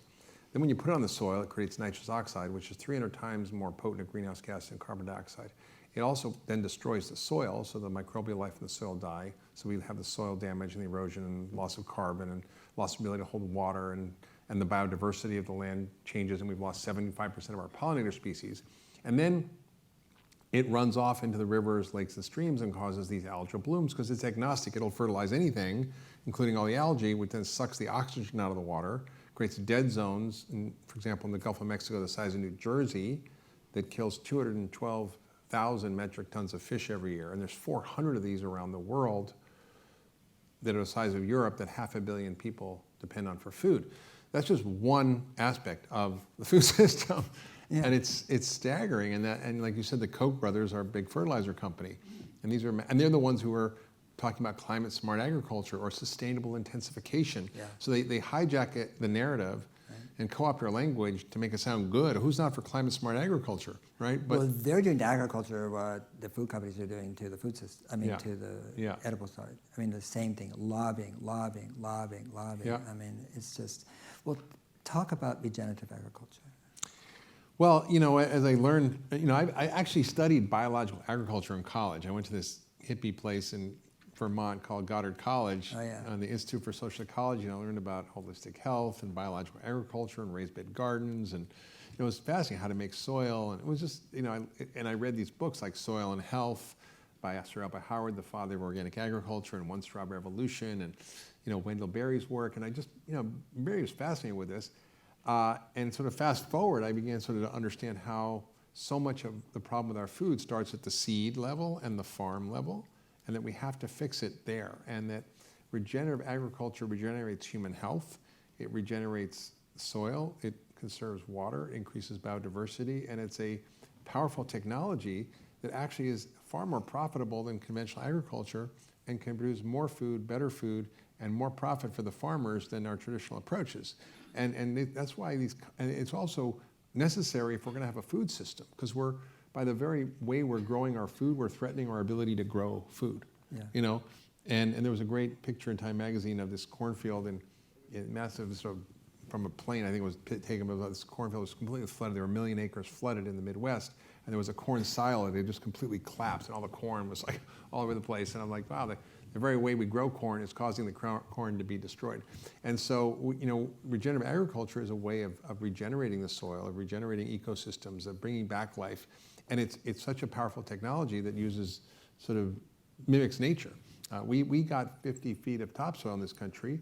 Then when you put it on the soil, it creates nitrous oxide, which is 300 times more potent a greenhouse gas than carbon dioxide. It also then destroys the soil, so the microbial life in the soil die. So we have the soil damage and the erosion and loss of carbon and loss of ability to hold water, and the biodiversity of the land changes, and we've lost 75% of our pollinator species. And then it runs off into the rivers, lakes, and streams and causes these algal blooms because it's agnostic. It'll fertilize anything, including all the algae, which then sucks the oxygen out of the water, creates dead zones, for example, in the Gulf of Mexico, the size of New Jersey, that kills 212,000 metric tons of fish every year. And there's 400 of these around the world that are the size of Europe that 500 million people depend on for food. That's just one aspect of the food system. Yeah. And it's staggering. And like you said, the Koch brothers are a big fertilizer company. And they're the ones who are talking about climate smart agriculture or sustainable intensification. Yeah. So they hijack the narrative and co-opt our language to make it sound good. Who's not for climate smart agriculture, right? But well, they're doing to agriculture what the food companies are doing to the food system. I mean, to the edible side. I mean, the same thing. Lobbying. Yeah. I mean, it's just. Well, talk about regenerative agriculture. Well, as I learned, I actually studied biological agriculture in college. I went to this hippie place in Vermont called Goddard College, on the Institute for Social Ecology, and I learned about holistic health and biological agriculture and raised bed gardens, and it was fascinating how to make soil, and it was just, and I read these books like Soil and Health by Sir Albert Howard, the father of organic agriculture, and One Straw Revolution, and Wendell Berry's work. And I just, Berry was fascinated with this. And sort of fast forward, I began sort of to understand how so much of the problem with our food starts at the seed level and the farm level, and that we have to fix it there. And that regenerative agriculture regenerates human health, it regenerates soil, it conserves water, increases biodiversity, and it's a powerful technology that actually is far more profitable than conventional agriculture and can produce more food, better food, and more profit for the farmers than our traditional approaches. And that's why and it's also necessary if we're going to have a food system, because by the very way we're growing our food, we're threatening our ability to grow food. Yeah. And there was a great picture in Time magazine of this cornfield in massive, sort of from a plane, I think it was taken, but this cornfield was completely flooded. There were 1 million acres flooded in the Midwest, and there was a corn silo, and it just completely collapsed, and all the corn was like all over the place. And I'm like, wow, the very way we grow corn is causing the corn to be destroyed. And so, regenerative agriculture is a way of regenerating the soil, of regenerating ecosystems, of bringing back life. And it's such a powerful technology that mimics nature. We got 50 feet of topsoil in this country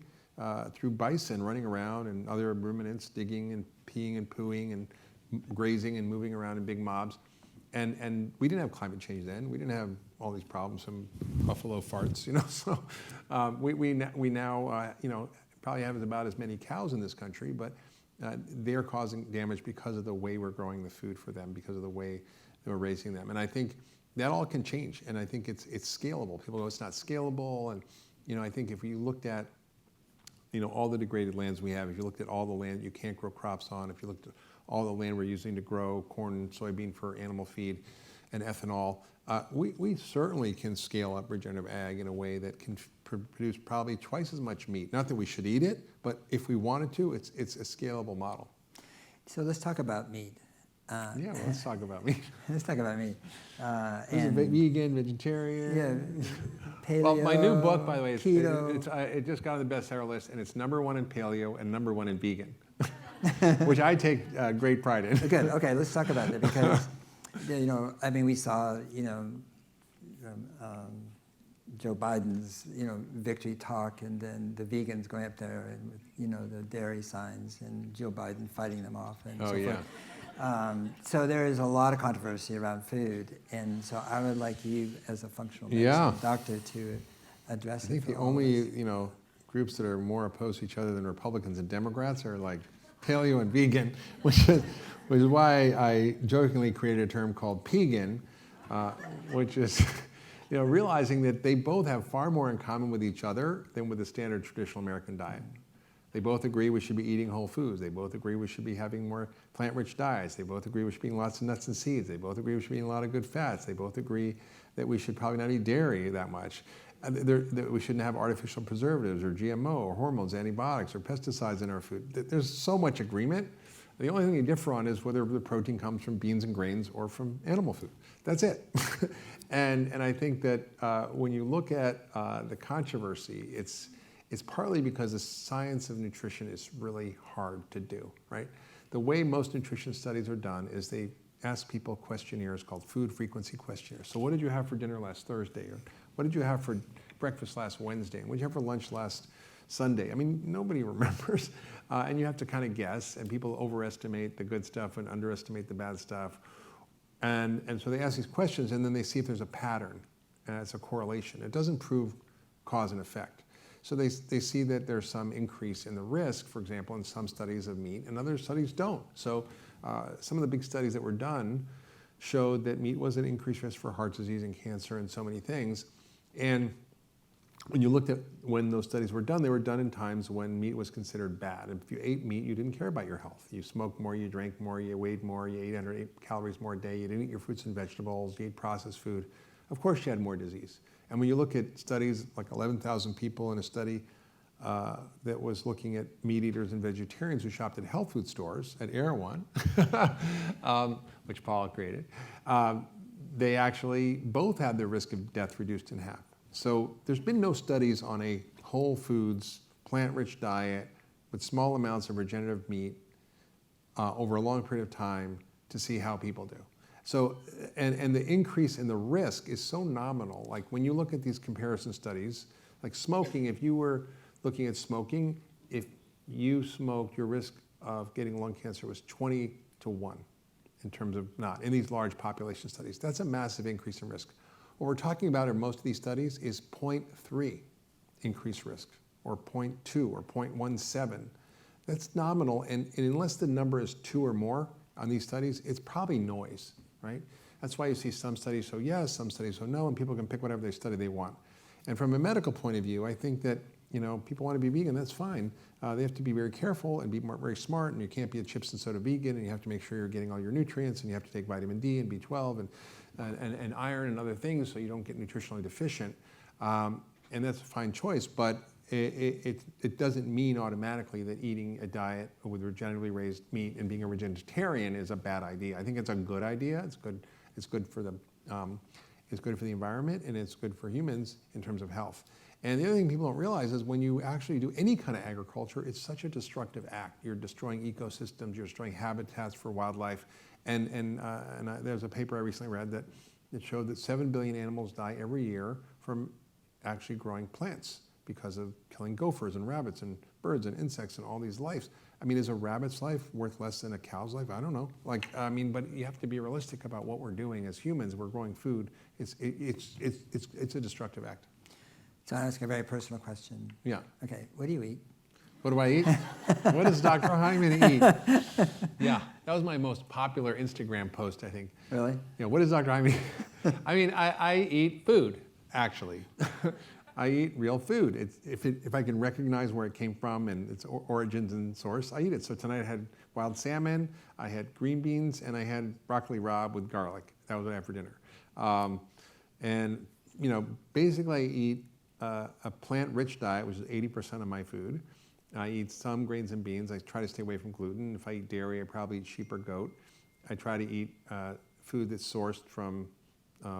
through bison running around and other ruminants digging and peeing and pooing and grazing and moving around in big mobs. And we didn't have climate change then. We didn't have all these problems from buffalo farts, So we now, probably have about as many cows in this country, but they're causing damage because of the way we're growing the food for them, because of the way that we're raising them. And I think that all can change, and I think it's scalable. People go, it's not scalable, and I think if you looked at all the degraded lands we have, if you looked at all the land you can't grow crops on, if you looked at all the land we're using to grow corn and soybean for animal feed and ethanol, we certainly can scale up regenerative ag in a way that can produce probably twice as much meat. Not that we should eat it, but if we wanted to, it's a scalable model. So let's talk about meat. Let's talk about meat. Let's talk about meat. Vegan, vegetarian. Yeah, paleo. Well, my new book, by the way, keto. it just got on the bestseller list, and it's #1 in paleo and #1 in vegan, which I take great pride in. Good. Okay, let's talk about that because, we saw, Joe Biden's, victory talk, and then the vegans going up there and with, the dairy signs, and Joe Biden fighting them off, and so forth. So there is a lot of controversy around food, and so I would like you, as a functional medicine doctor, to address it. I think the only groups that are more opposed to each other than Republicans and Democrats are like paleo and vegan, which is why I jokingly created a term called pegan, which is realizing that they both have far more in common with each other than with the standard traditional American diet. They both agree we should be eating whole foods. They both agree we should be having more plant-rich diets. They both agree we should be eating lots of nuts and seeds. They both agree we should be eating a lot of good fats. They both agree that we should probably not eat dairy that much. That we shouldn't have artificial preservatives or GMO or hormones, antibiotics or pesticides in our food. There's so much agreement. The only thing you differ on is whether the protein comes from beans and grains or from animal food. That's it. and I think that when you look at the controversy, it's partly because the science of nutrition is really hard to do, right? The way most nutrition studies are done is they ask people questionnaires called food frequency questionnaires. So what did you have for dinner last Thursday? Or what did you have for breakfast last Wednesday? And what did you have for lunch last Sunday? I mean, nobody remembers. And you have to kind of guess, and people overestimate the good stuff and underestimate the bad stuff. And so they ask these questions, and then they see if there's a pattern, and it's a correlation. It doesn't prove cause and effect. So they see that there's some increase in the risk, for example, in some studies of meat, and other studies don't. So some of the big studies that were done showed that meat was an increased risk for heart disease and cancer and so many things. And when you looked at when those studies were done, they were done in times when meat was considered bad. And if you ate meat, you didn't care about your health. You smoked more, you drank more, you weighed more, you ate 808 calories more a day, you didn't eat your fruits and vegetables, you ate processed food. Of course you had more disease. And when you look at studies, like 11,000 people in a study that was looking at meat eaters and vegetarians who shopped at health food stores at Erewhon, which Paul created, they actually both had their risk of death reduced in half. So there's been no studies on a whole foods, plant-rich diet with small amounts of regenerative meat over a long period of time to see how people do. So, and the increase in the risk is so nominal. Like when you look at these comparison studies, like smoking, if you were looking at smoking, if you smoked, your risk of getting lung cancer was 20 to 1 in terms of not, in these large population studies. That's a massive increase in risk. What we're talking about in most of these studies is 0.3 increased risk, or 0.2 or 0.17. That's nominal, and unless the number is 2 or more on these studies, it's probably noise, right? That's why you see some studies show yes, some studies show no, and people can pick whatever study they want. And from a medical point of view, I think that people want to be vegan, that's fine. They have to be very careful and be very smart, and you can't be a chips and soda vegan, and you have to make sure you're getting all your nutrients, and you have to take vitamin D and B12 and iron and other things so you don't get nutritionally deficient. And that's a fine choice, but it doesn't mean automatically that eating a diet with regeneratively raised meat and being a vegetarian is a bad idea. I think it's a good idea. It's good for the environment, and it's good for humans in terms of health. And the other thing people don't realize is when you actually do any kind of agriculture, it's such a destructive act. You're destroying ecosystems, you're destroying habitats for wildlife. And there's a paper I recently read that showed that 7 billion animals die every year from actually growing plants because of killing gophers and rabbits and birds and insects and all these lives. I mean, is a rabbit's life worth less than a cow's life? I don't know. But you have to be realistic about what we're doing as humans. We're growing food. It's a destructive act. So I'll ask a very personal question. Yeah. Okay, what do you eat? What do I eat? What does Dr. Hyman eat? Yeah, that was my most popular Instagram post, I think. Really? Yeah, what does Dr. Hyman eat? I mean, I eat food, actually. I eat real food. If I can recognize where it came from and its origins and source, I eat it. So tonight I had wild salmon, I had green beans, and I had broccoli rabe with garlic. That was what I had for dinner. Basically I eat a plant-rich diet, which is 80% of my food. I eat some grains and beans. I try to stay away from gluten. If I eat dairy, I probably eat sheep or goat. I try to eat food that's sourced from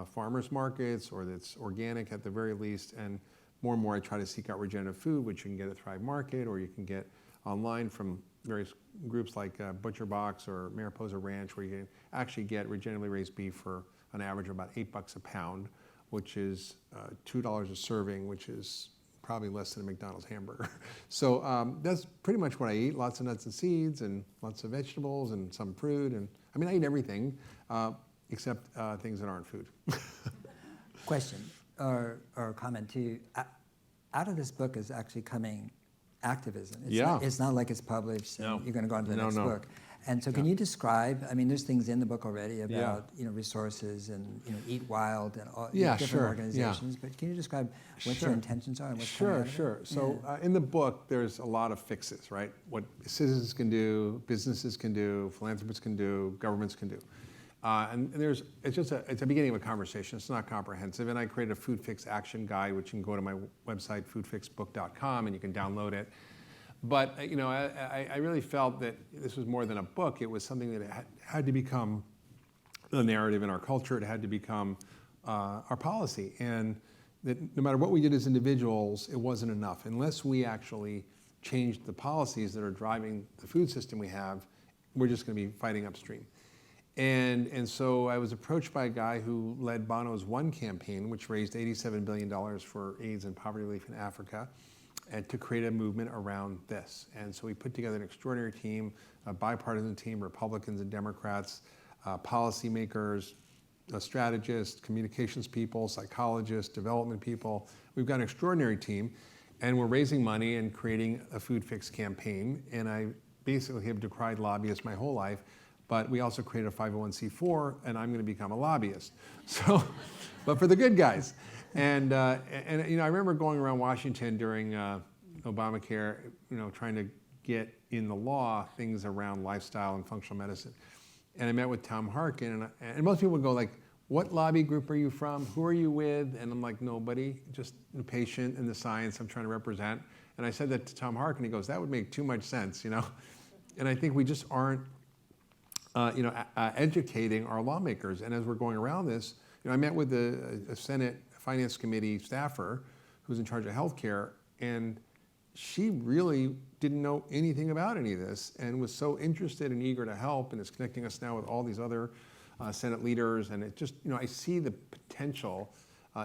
farmers markets or that's organic at the very least. And more I try to seek out regenerative food, which you can get at Thrive Market or you can get online from various groups like Butcher Box or Mariposa Ranch, where you can actually get regeneratively raised beef for an average of about $8 a pound, which is $2 a serving, which is probably less than a McDonald's hamburger. So that's pretty much what I eat. Lots of nuts and seeds and lots of vegetables and some fruit. And I mean, I eat everything except things that aren't food. Question or comment too. Out of this book is actually coming activism. It's not like it's published and you're going to go on to the next book. And so can you describe, I mean, there's things in the book already about, resources and, Eat Wild and all different organizations, but can you describe what your intentions are and what's coming out of it? Sure. So in the book, there's a lot of fixes, right? What citizens can do, businesses can do, philanthropists can do, governments can do. And it's a beginning of a conversation. It's not comprehensive. And I created a food fix action guide, which you can go to my website, foodfixbook.com, and you can download it. But I really felt that this was more than a book. It was something that had to become the narrative in our culture. It had to become our policy. And that no matter what we did as individuals, it wasn't enough. Unless we actually changed the policies that are driving the food system we have, we're just going to be fighting upstream. And so I was approached by a guy who led Bono's One campaign, which raised $87 billion for AIDS and poverty relief in Africa, and to create a movement around this. And so we put together an extraordinary team, a bipartisan team, Republicans and Democrats, policymakers, strategists, communications people, psychologists, development people. We've got an extraordinary team, and we're raising money and creating a food fix campaign. And I basically have decried lobbyists my whole life, but we also created a 501c4, and I'm going to become a lobbyist. So, but for the good guys. And I remember going around Washington during Obamacare, trying to get in the law things around lifestyle and functional medicine. And I met with Tom Hawken, and most people would go like, "What lobby group are you from? Who are you with?" And I'm like, "Nobody, just the patient and the science I'm trying to represent." And I said that to Tom Hawken. He goes, "That would make too much sense, And I think we just aren't, educating our lawmakers. And as we're going around this, I met with a Senate Finance Committee staffer who's in charge of healthcare, and she really didn't know anything about any of this and was so interested and eager to help, and is connecting us now with all these other Senate leaders, and it just, I see the potential,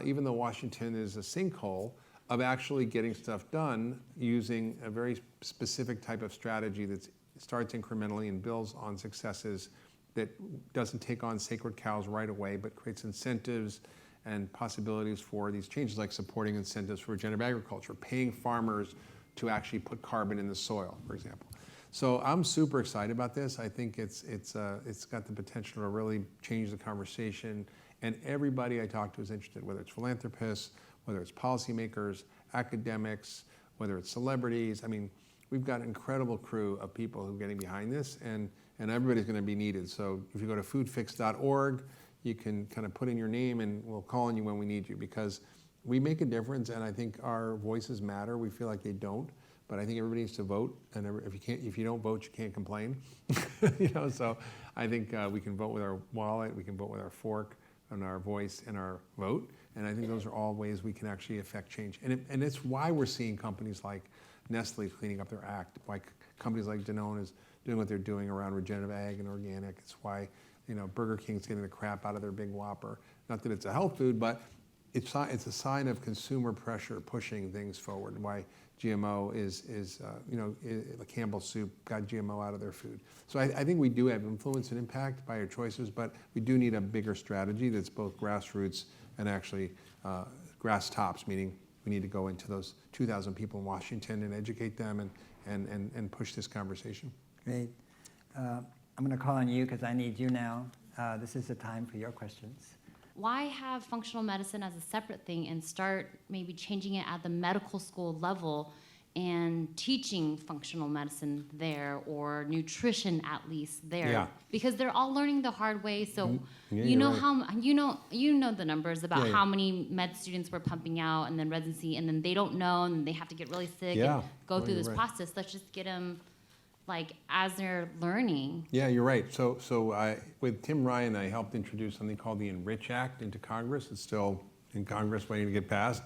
even though Washington is a sinkhole, of actually getting stuff done using a very specific type of strategy that starts incrementally and builds on successes, that doesn't take on sacred cows right away, but creates incentives and possibilities for these changes, like supporting incentives for regenerative agriculture, paying farmers to actually put carbon in the soil, for example. So I'm super excited about this. I think it's got the potential to really change the conversation, and everybody I talk to is interested, whether it's philanthropists, whether it's policymakers, academics, whether it's celebrities. I mean, we've got an incredible crew of people who are getting behind this, and everybody's going to be needed. So if you go to foodfix.org, you can kind of put in your name, and we'll call on you when we need you, because we make a difference, and I think our voices matter. We feel like they don't, but I think everybody needs to vote, and if you don't vote, you can't complain. So I think we can vote with our wallet, we can vote with our fork, and our voice and our vote, and I think those are all ways we can actually affect change. And it's why we're seeing companies like Nestle cleaning up their act, why companies like Danone is doing what they're doing around regenerative ag and organic. It's why Burger King's getting the crap out of their Big Whopper. Not that it's a health food, but it's a sign of consumer pressure pushing things forward, and why GMO is Campbell's soup got GMO out of their food. So I think we do have influence and impact by our choices, but we do need a bigger strategy that's both grassroots and actually grass tops, meaning we need to go into those 2,000 people in Washington and educate them and push this conversation. Great. I'm going to call on you because I need you now. This is the time for your questions. Why have functional medicine as a separate thing and start maybe changing it at the medical school level and teaching functional medicine there, or nutrition at least there? Yeah. Because they're all learning the hard way. So Yeah, you know right. how you know the numbers about Yeah. how many med students we're pumping out, and then residency, and then they don't know, and they have to get really sick Yeah. and go No, through you're this right. process. Let's just get them as they're learning. Yeah, you're right. So with Tim Ryan, I helped introduce something called the Enrich Act into Congress. It's still in Congress waiting to get passed,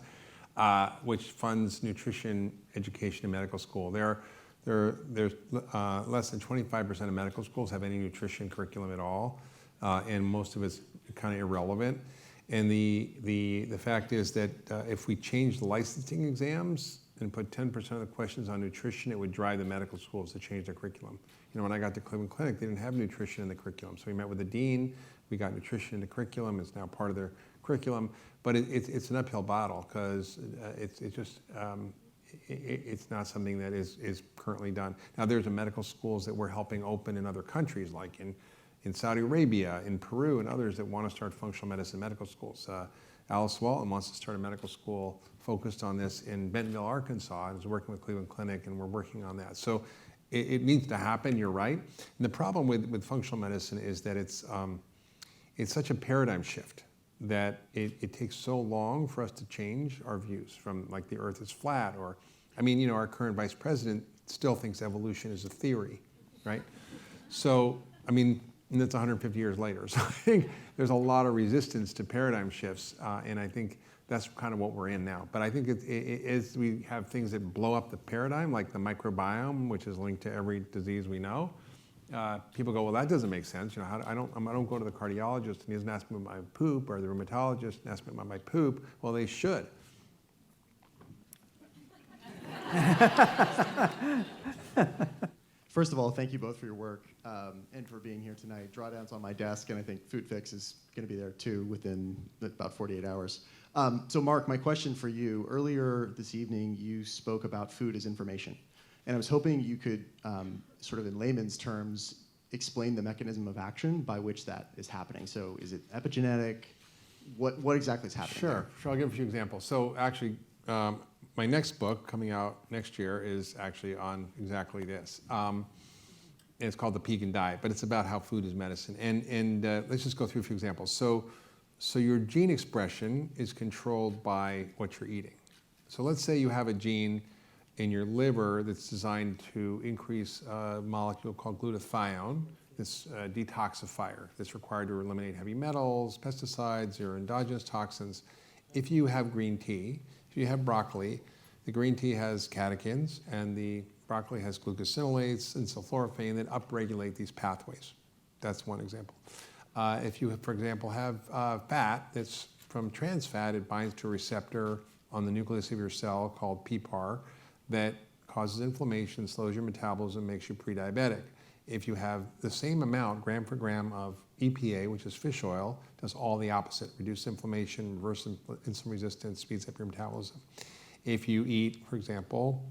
which funds nutrition education in medical school. There's less than 25% of medical schools have any nutrition curriculum at all, and most of it's kind of irrelevant. And the fact is that if we change the licensing exams and put 10% of the questions on nutrition, it would drive the medical schools to change their curriculum. When I got to Cleveland Clinic, they didn't have nutrition in the curriculum. So we met with the dean, we got nutrition in the curriculum, it's now part of their curriculum, but it's an uphill battle, because it's not something that is currently done. Now there's medical schools that we're helping open in other countries, like in Saudi Arabia, in Peru, and others that want to start functional medicine medical schools. Alice Walton wants to start a medical school focused on this in Bentonville, Arkansas, and is working with Cleveland Clinic, and we're working on that. So it needs to happen, you're right. And the problem with functional medicine is that it's such a paradigm shift that it takes so long for us to change our views from the earth is flat, or, our current vice president still thinks evolution is a theory, right? So, and that's 150 years later. So I think there's a lot of resistance to paradigm shifts, and I think that's kind of what we're in now. But I think as we have things that blow up the paradigm, like the microbiome, which is linked to every disease we know, people go, well, that doesn't make sense. I don't go to the cardiologist and he doesn't ask me about my poop, or the rheumatologist and ask me about my poop. Well, they should. First of all, thank you both for your work and for being here tonight. Drawdown's on my desk, and I think Food Fix is going to be there too within about 48 hours. So Mark, my question for you, earlier this evening you spoke about food as information, and I was hoping you could sort of in layman's terms explain the mechanism of action by which that is happening. So is it epigenetic? What exactly is happening there? Sure, I'll give a few examples. So actually, my next book coming out next year is actually on exactly this. And it's called The Pegan Diet, but it's about how food is medicine. And let's just go through a few examples. So your gene expression is controlled by what you're eating. So let's say you have a gene in your liver that's designed to increase a molecule called glutathione, this detoxifier that's required to eliminate heavy metals, pesticides, or endogenous toxins. If you have green tea, if you have broccoli, the green tea has catechins, and the broccoli has glucosinolates and sulforaphane that upregulate these pathways. That's one example. If you, for example, have fat that's from trans fat, it binds to a receptor on the nucleus of your cell called PPAR that causes inflammation, slows your metabolism, makes you pre-diabetic. If you have the same amount, gram for gram, of EPA, which is fish oil, does all the opposite: reduce inflammation, reverse insulin resistance, speeds up your metabolism. If you eat, for example,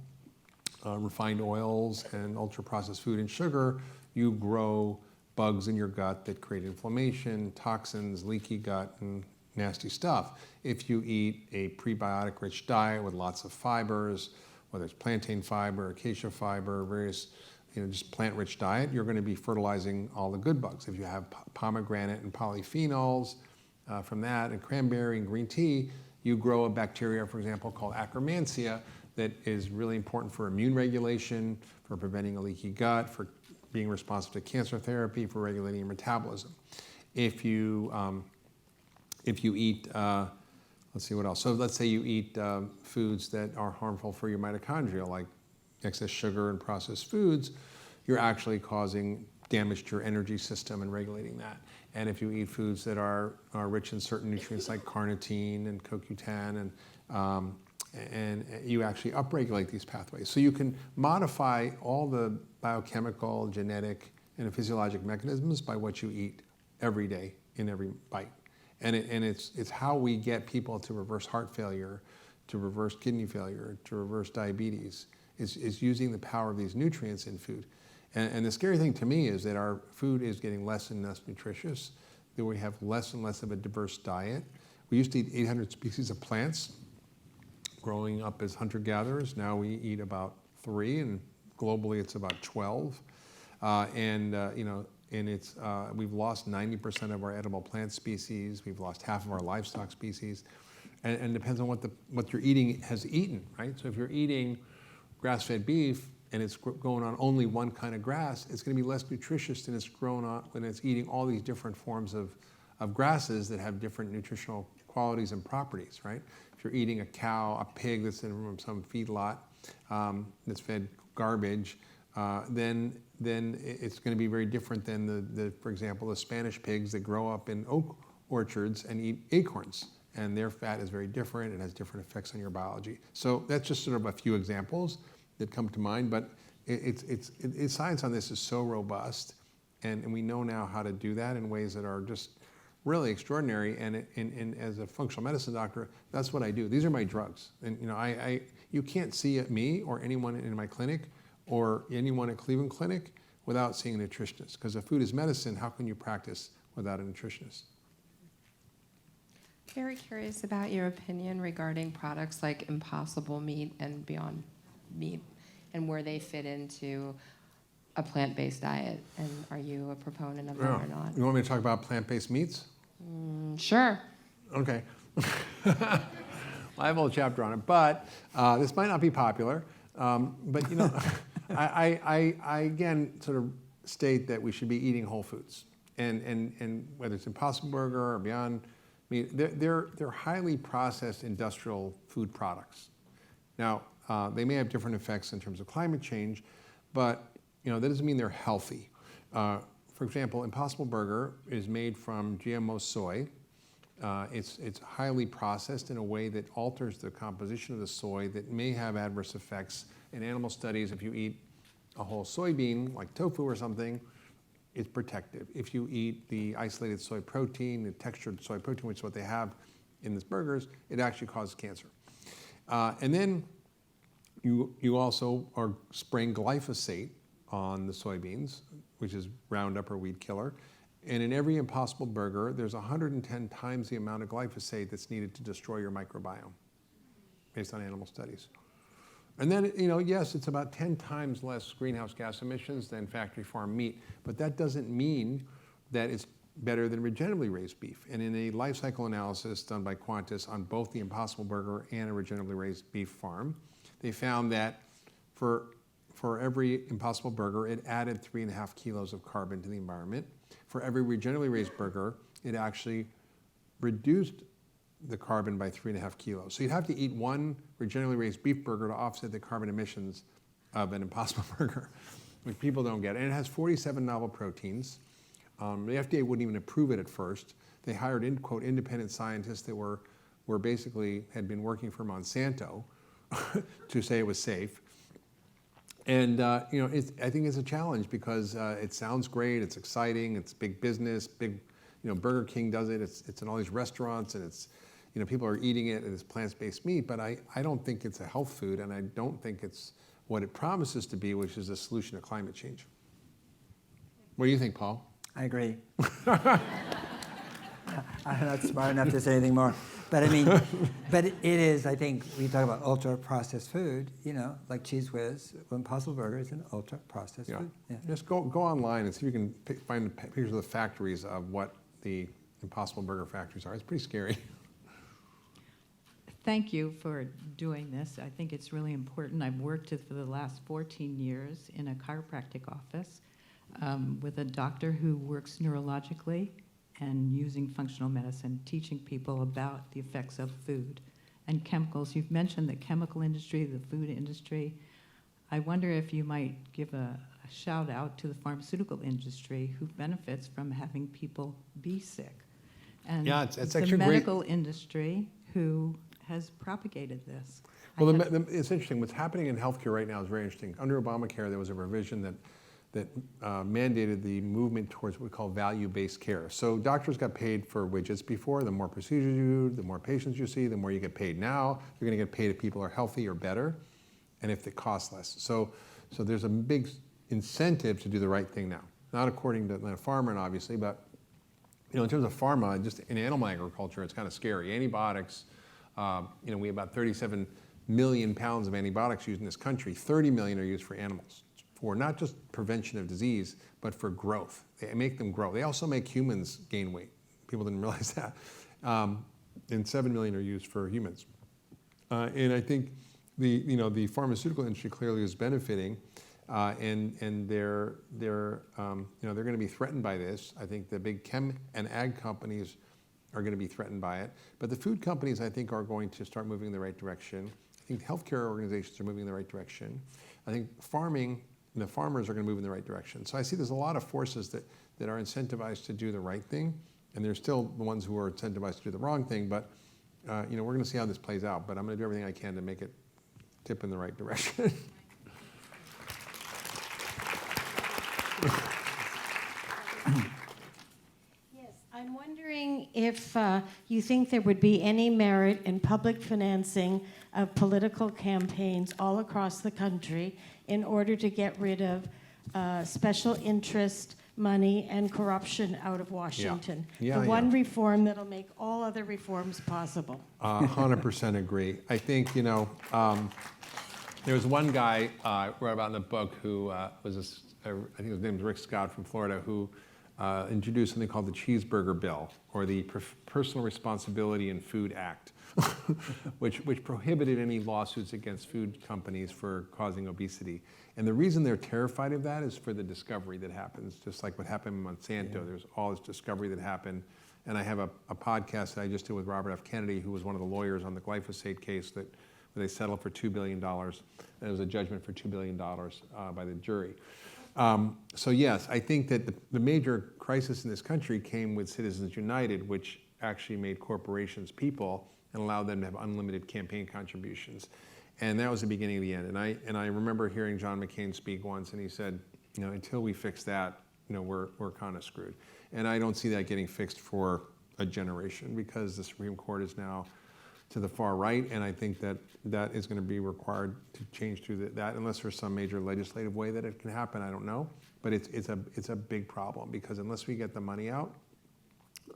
refined oils and ultra-processed food and sugar, you grow bugs in your gut that create inflammation, toxins, leaky gut, and nasty stuff. If you eat a prebiotic-rich diet with lots of fibers, whether it's plantain fiber, acacia fiber, various, just plant-rich diet, you're going to be fertilizing all the good bugs. If you have pomegranate and polyphenols from that, and cranberry and green tea, you grow a bacteria, for example, called Akkermansia, that is really important for immune regulation, for preventing a leaky gut, for being responsive to cancer therapy, for regulating your metabolism. If you eat, let's see what else. So let's say you eat foods that are harmful for your mitochondria, like excess sugar and processed foods, you're actually causing damage to your energy system and regulating that. And if you eat foods that are rich in certain nutrients like carnitine and CoQ10, and you actually upregulate these pathways. So you can modify all the biochemical, genetic, and physiologic mechanisms by what you eat every day in every bite. And it's how we get people to reverse heart failure, to reverse kidney failure, to reverse diabetes, is using the power of these nutrients in food. And the scary thing to me is that our food is getting less and less nutritious, that we have less and less of a diverse diet. We used to eat 800 species of plants growing up as hunter-gatherers. Now we eat about 3, and globally it's about 12. And it's we've lost 90% of our edible plant species. We've lost half of our livestock species, and it depends on what you're eating has eaten, right? So if you're eating grass-fed beef and it's grown on only one kind of grass, it's going to be less nutritious than it's grown on when it's eating all these different forms of grasses that have different nutritional qualities and properties, right? If you're eating a cow, a pig that's in some feedlot that's fed garbage, then it's going to be very different than for example, the Spanish pigs that grow up in oak orchards and eat acorns. And their fat is very different. It has different effects on your biology. So that's just sort of a few examples that come to mind. But science on this is so robust, and we know now how to do that in ways that are just really extraordinary. And as a functional medicine doctor, that's what I do. These are my drugs. And you can't see me or anyone in my clinic or anyone at Cleveland Clinic without seeing a nutritionist. Because if food is medicine, how can you practice without a nutritionist? Very curious about your opinion regarding products like Impossible Meat and Beyond Meat and where they fit into a plant-based diet. And are you a proponent of them or not? You want me to talk about plant-based meats? Sure. Okay. I have a whole chapter on it, but this might not be popular. But I again sort of state that we should be eating whole foods, and whether it's Impossible Burger or Beyond Meat, they're highly processed industrial food products. Now they may have different effects in terms of climate change, but that doesn't mean they're healthy. For example, Impossible Burger is made from GMO soy. It's highly processed in a way that alters the composition of the soy that may have adverse effects. In animal studies, if you eat a whole soybean, like tofu or something, it's protective. If you eat the isolated soy protein, the textured soy protein, which is what they have in these burgers, it actually causes cancer. And then you also are spraying glyphosate on the soybeans, which is Roundup or weed killer. And in every Impossible Burger, there's 110 times the amount of glyphosate that's needed to destroy your microbiome, based on animal studies. And then, yes, it's about 10 times less greenhouse gas emissions than factory farm meat, but that doesn't mean that it's better than regeneratively raised beef. And in a life cycle analysis done by Qantas on both the Impossible Burger and a regeneratively raised beef farm, they found that for every Impossible Burger, it added 3.5 kilos of carbon to the environment. For every regeneratively raised burger, it actually reduced the carbon by 3.5 kilos. So you'd have to eat one regeneratively raised beef burger to offset the carbon emissions of an Impossible Burger, which people don't get. And it has 47 novel proteins. The FDA wouldn't even approve it at first. They hired, quote, independent scientists that were basically had been working for Monsanto to say it was safe. And I think it's a challenge because it sounds great, it's exciting, it's big business, Burger King does it, it's in all these restaurants, and it's, people are eating it, and it's plant-based meat, but I don't think it's a health food, and I don't think it's what it promises to be, which is a solution to climate change. What do you think, Paul? I agree. I'm not smart enough to say anything more. But but it is, I think, we talk about ultra-processed food, like Cheese Whiz, Impossible Burger is an ultra-processed food. Yeah. Just go online and see if you can find pictures of the factories of what the Impossible Burger factories are. It's pretty scary. Thank you for doing this. I think it's really important. I've worked for the last 14 years in a chiropractic office with a doctor who works neurologically and using functional medicine, teaching people about the effects of food and chemicals. You've mentioned the chemical industry, the food industry. I wonder if you might give a shout out to the pharmaceutical industry who benefits from having people be sick. And Yeah, it's the actually medical industry who has propagated this. Well, it's interesting. What's happening in healthcare right now is very interesting. Under Obamacare, there was a revision that mandated the movement towards what we call value-based care. So doctors got paid for widgets before. The more procedures you do, the more patients you see, the more you get paid. Now you're going to get paid if people are healthy or better, and if it costs less. So there's a big incentive to do the right thing now. Not according to the farmer, obviously, but in terms of pharma, just in animal agriculture, it's kind of scary. Antibiotics, we have about 37 million pounds of antibiotics used in this country. 30 million are used for animals, for not just prevention of disease, but for growth. They make them grow. They also make humans gain weight. People didn't realize that. And 7 million are used for humans. And I think the pharmaceutical industry clearly is benefiting, and they're going to be threatened by this. I think the big chem and ag companies are going to be threatened by it. But the food companies, I think, are going to start moving in the right direction. I think healthcare organizations are moving in the right direction. I think farming, the farmers are going to move in the right direction. So I see there's a lot of forces that are incentivized to do the right thing, and there's still the ones who are incentivized to do the wrong thing, but we're going to see how this plays out. But I'm going to do everything I can to make it tip in the right direction. Yes, I'm wondering if you think there would be any merit in public financing of political campaigns all across the country in order to get rid of special interest money and corruption out of Washington. The one reform that'll make all other reforms possible. 100% agree. I think, there was one guy I wrote about in the book who I think his name was Rick Scott from Florida, who introduced something called the Cheeseburger Bill, or the Personal Responsibility in Food Act, which prohibited any lawsuits against food companies for causing obesity. And the reason they're terrified of that is for the discovery that happens, just like what happened in Monsanto. Yeah. There's all this discovery that happened. And I have a podcast that I just did with Robert F. Kennedy, who was one of the lawyers on the glyphosate case where they settled for $2 billion. And it was a judgment for $2 billion by the jury. So yes, I think that the major crisis in this country came with Citizens United, which actually made corporations people and allowed them to have unlimited campaign contributions. And that was the beginning of the end. And I remember hearing John McCain speak once, and he said, until we fix that, we're kind of screwed. And I don't see that getting fixed for a generation, because the Supreme Court is now to the far right, and I think that is going to be required to change through that, unless there's some major legislative way that it can happen. I don't know, but it's a big problem, because unless we get the money out,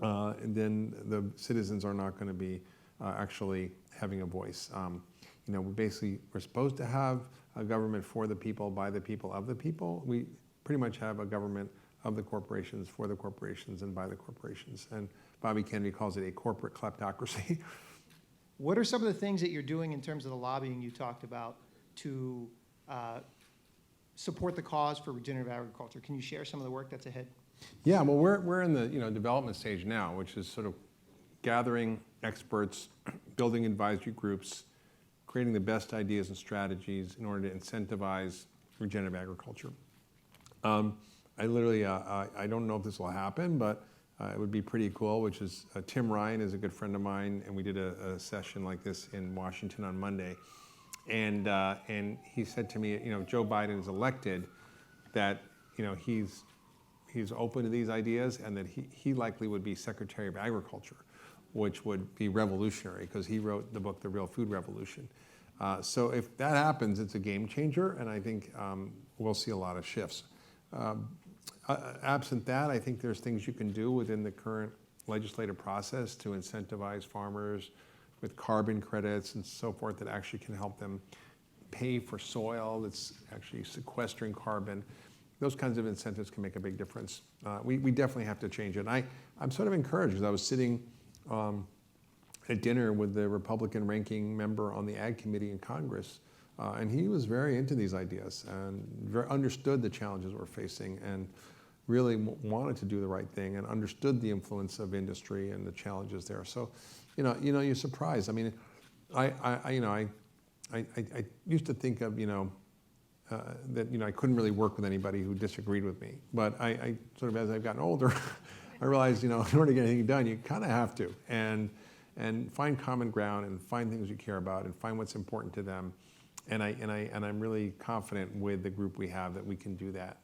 then the citizens are not going to be actually having a voice. We're supposed to have a government for the people, by the people, of the people. We pretty much have a government of the corporations, for the corporations, and by the corporations. And Bobby Kennedy calls it a corporate kleptocracy. What are some of the things that you're doing in terms of the lobbying you talked about to support the cause for regenerative agriculture? Can you share some of the work that's ahead? Yeah, well, we're in the development stage now, which is sort of gathering experts, building advisory groups, creating the best ideas and strategies in order to incentivize regenerative agriculture. I literally, I don't know if this will happen, but it would be pretty cool, which is Tim Ryan is a good friend of mine, and we did a session like this in Washington on Monday. And he said to me, Joe Biden is elected, that, he's open to these ideas, and that he likely would be Secretary of Agriculture, which would be revolutionary, because he wrote the book, The Real Food Revolution. So if that happens, it's a game changer, and I think we'll see a lot of shifts. Absent that, I think there's things you can do within the current legislative process to incentivize farmers with carbon credits and so forth that actually can help them pay for soil that's actually sequestering carbon. Those kinds of incentives can make a big difference. We definitely have to change it. And I'm sort of encouraged, because I was sitting at dinner with the Republican ranking member on the Ag Committee in Congress, and he was very into these ideas and understood the challenges we're facing, and really wanted to do the right thing, and understood the influence of industry and the challenges there. So, you're surprised. I mean, I used to think of, that I couldn't really work with anybody who disagreed with me. But I sort of, as I've gotten older, I realized, in order to get anything done, you kind of have to, and find common ground, and find things you care about, and find what's important to them. And I'm really confident with the group we have that we can do that.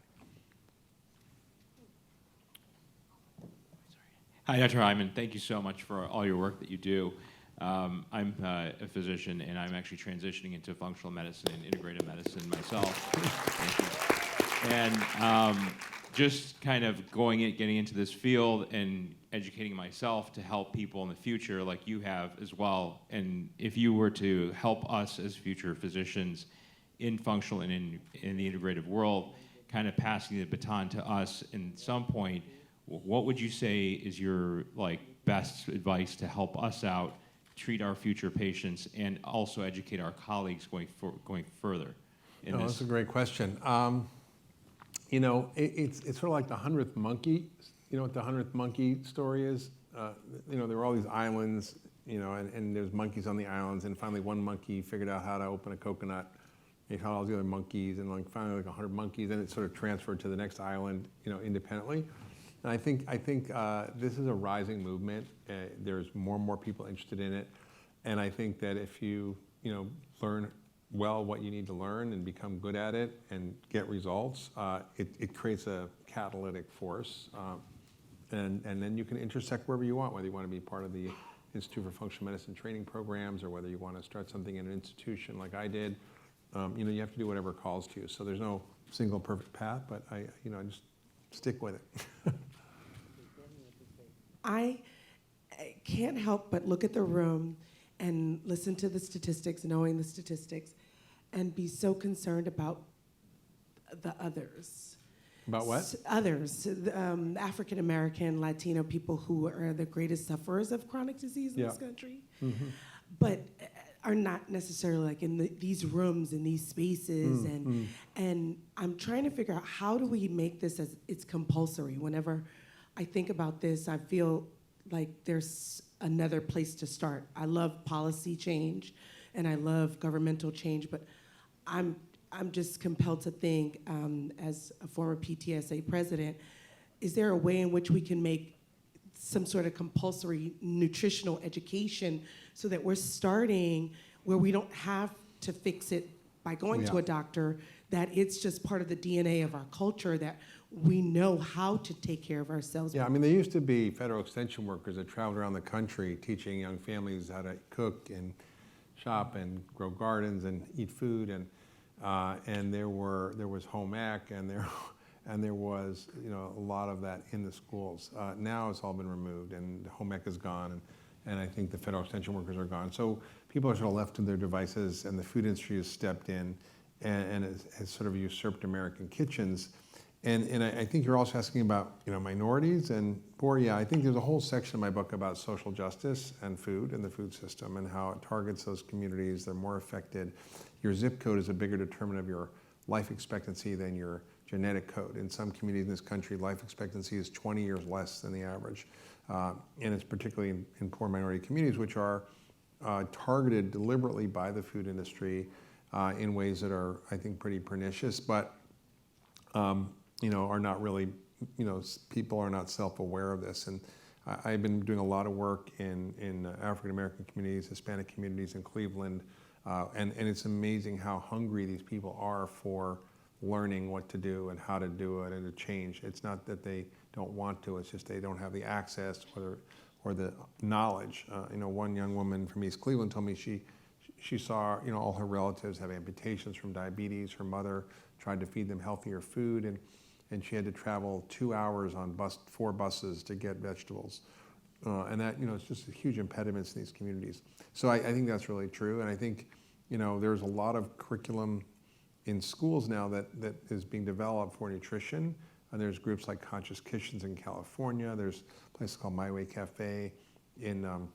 Hi, Dr. Hyman. Thank you so much for all your work that you do. I'm a physician, and I'm actually transitioning into functional medicine and integrative medicine myself. Thank you. And just kind of getting into this field and educating myself to help people in the future, like you have as well. And if you were to help us as future physicians in functional and in the integrative world, kind of passing the baton to us in some point, what would you say is your best advice to help us out, treat our future patients, and also educate our colleagues going further in this? That's a great question. It's sort of like the 100th monkey. You know what the 100th monkey story is? There were all these islands, and there's monkeys on the islands, and finally one monkey figured out how to open a coconut. He taught all the other monkeys, and finally 100 monkeys, and it sort of transferred to the next island, independently. And I think this is a rising movement. There's more and more people interested in it, and I think that if you learn well what you need to learn and become good at it and get results, it creates a catalytic force, and then you can intersect wherever you want, whether you want to be part of the Institute for Functional Medicine training programs, or whether you want to start something in an institution like I did. You have to do whatever calls to you. So there's no single perfect path, but I just stick with it. I can't help but look at the room and listen to the statistics, knowing the statistics, and be so concerned about the others. About what? Others, African American, Latino people who are the greatest sufferers of chronic disease in this country, but are not necessarily in these rooms, in these spaces, and I'm trying to figure out, how do we make this as it's compulsory? Whenever I think about this, I feel like there's another place to start. I love policy change, and I love governmental change, but I'm just compelled to think, as a former PTSA president, is there a way in which we can make some sort of compulsory nutritional education so that we're starting where we don't have to fix it by going to a doctor, that it's just part of the DNA of our culture, that we know how to take care of ourselves? Yeah, I mean, there used to be federal extension workers that traveled around the country teaching young families how to cook and shop and grow gardens and eat food, and there was home ec, and there was a lot of that in the schools. Now it's all been removed, and home ec is gone, and I think the federal extension workers are gone. So people are sort of left to their devices, and the food industry has stepped in and has sort of usurped American kitchens. And I think you're also asking about minorities, and I think there's a whole section in my book about social justice and food and the food system and how it targets those communities. They're more affected. Your zip code is a bigger determinant of your life expectancy than your genetic code. In some communities in this country, life expectancy is 20 years less than the average. And it's particularly in poor minority communities, which are targeted deliberately by the food industry in ways that are, I think, pretty pernicious. But are not really, people are not self-aware of this. And I've been doing a lot of work in African American communities, Hispanic communities in Cleveland, and it's amazing how hungry these people are for learning what to do and how to do it and to change. It's not that they don't want to, it's just they don't have the access or the knowledge. One young woman from East Cleveland told me she saw all her relatives have amputations from diabetes. Her mother tried to feed them healthier food, and she had to travel 2 hours on 4 buses to get vegetables. And that, it's just a huge impediment in these communities. So I think that's really true. And I think, there's a lot of curriculum in schools now that is being developed for nutrition. And there's groups like Conscious Kitchens in California. There's a place called My Way Cafe in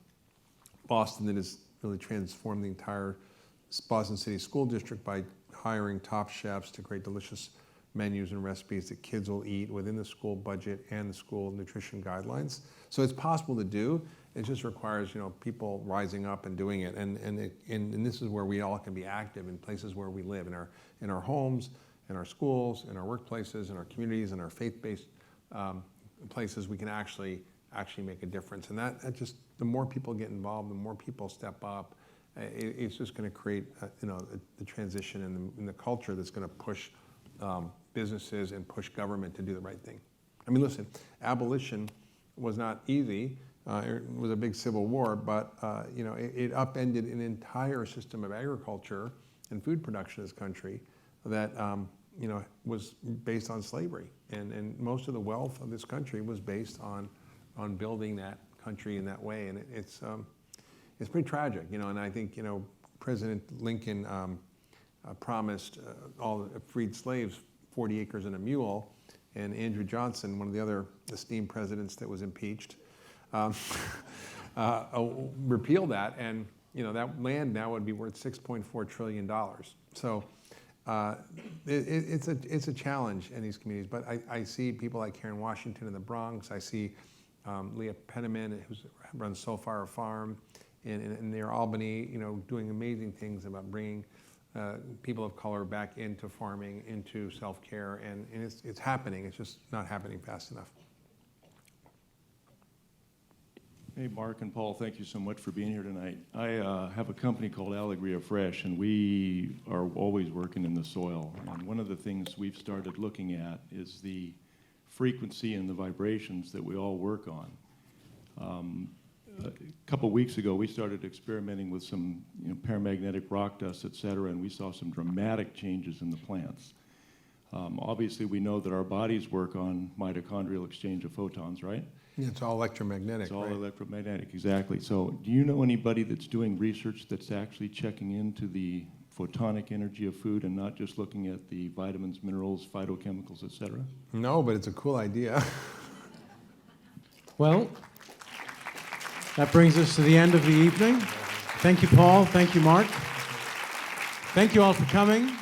Boston that has really transformed the entire Boston City School District by hiring top chefs to create delicious menus and recipes that kids will eat within the school budget and the school nutrition guidelines. So it's possible to do. It just requires, people rising up and doing it. And this is where we all can be active in places where we live, in our homes, in our schools, in our workplaces, in our communities, in our faith-based places. We can actually make a difference. And that just, the more people get involved, the more people step up, it's just going to create, the transition in the culture that's going to push businesses and push government to do the right thing. I mean, listen, abolition was not easy. It was a big civil war, but it upended an entire system of agriculture and food production in this country that was based on slavery, and most of the wealth of this country was based on building that country in that way, and it's pretty tragic, And I think President Lincoln promised all the freed slaves 40 acres and a mule, and Andrew Johnson, one of the other esteemed presidents that was impeached, repealed that, and that land now would be worth $6.4 trillion. So it's a challenge in these communities. But I see people like Karen Washington in the Bronx. I see Leah Penniman, who runs Soulfire Farm in near Albany, doing amazing things about bringing people of color back into farming, into self-care, and it's happening. It's just not happening fast enough. Hey, Mark and Paul, thank you so much for being here tonight. I have a company called Alegria Fresh, and we are always working in the soil. And one of the things we've started looking at is the frequency and the vibrations that we all work on. A couple weeks ago, we started experimenting with some paramagnetic rock dust, et cetera, and we saw some dramatic changes in the plants. Obviously, we know that our bodies work on mitochondrial exchange of photons, right? Yeah, it's all electromagnetic. It's all right? electromagnetic, exactly. So do you know anybody that's doing research that's actually checking into the photonic energy of food and not just looking at the vitamins, minerals, phytochemicals, et cetera? No, but it's a cool idea. Well, that brings us to the end of the evening. Thank you, Paul. Thank you, Mark. Thank you all for coming.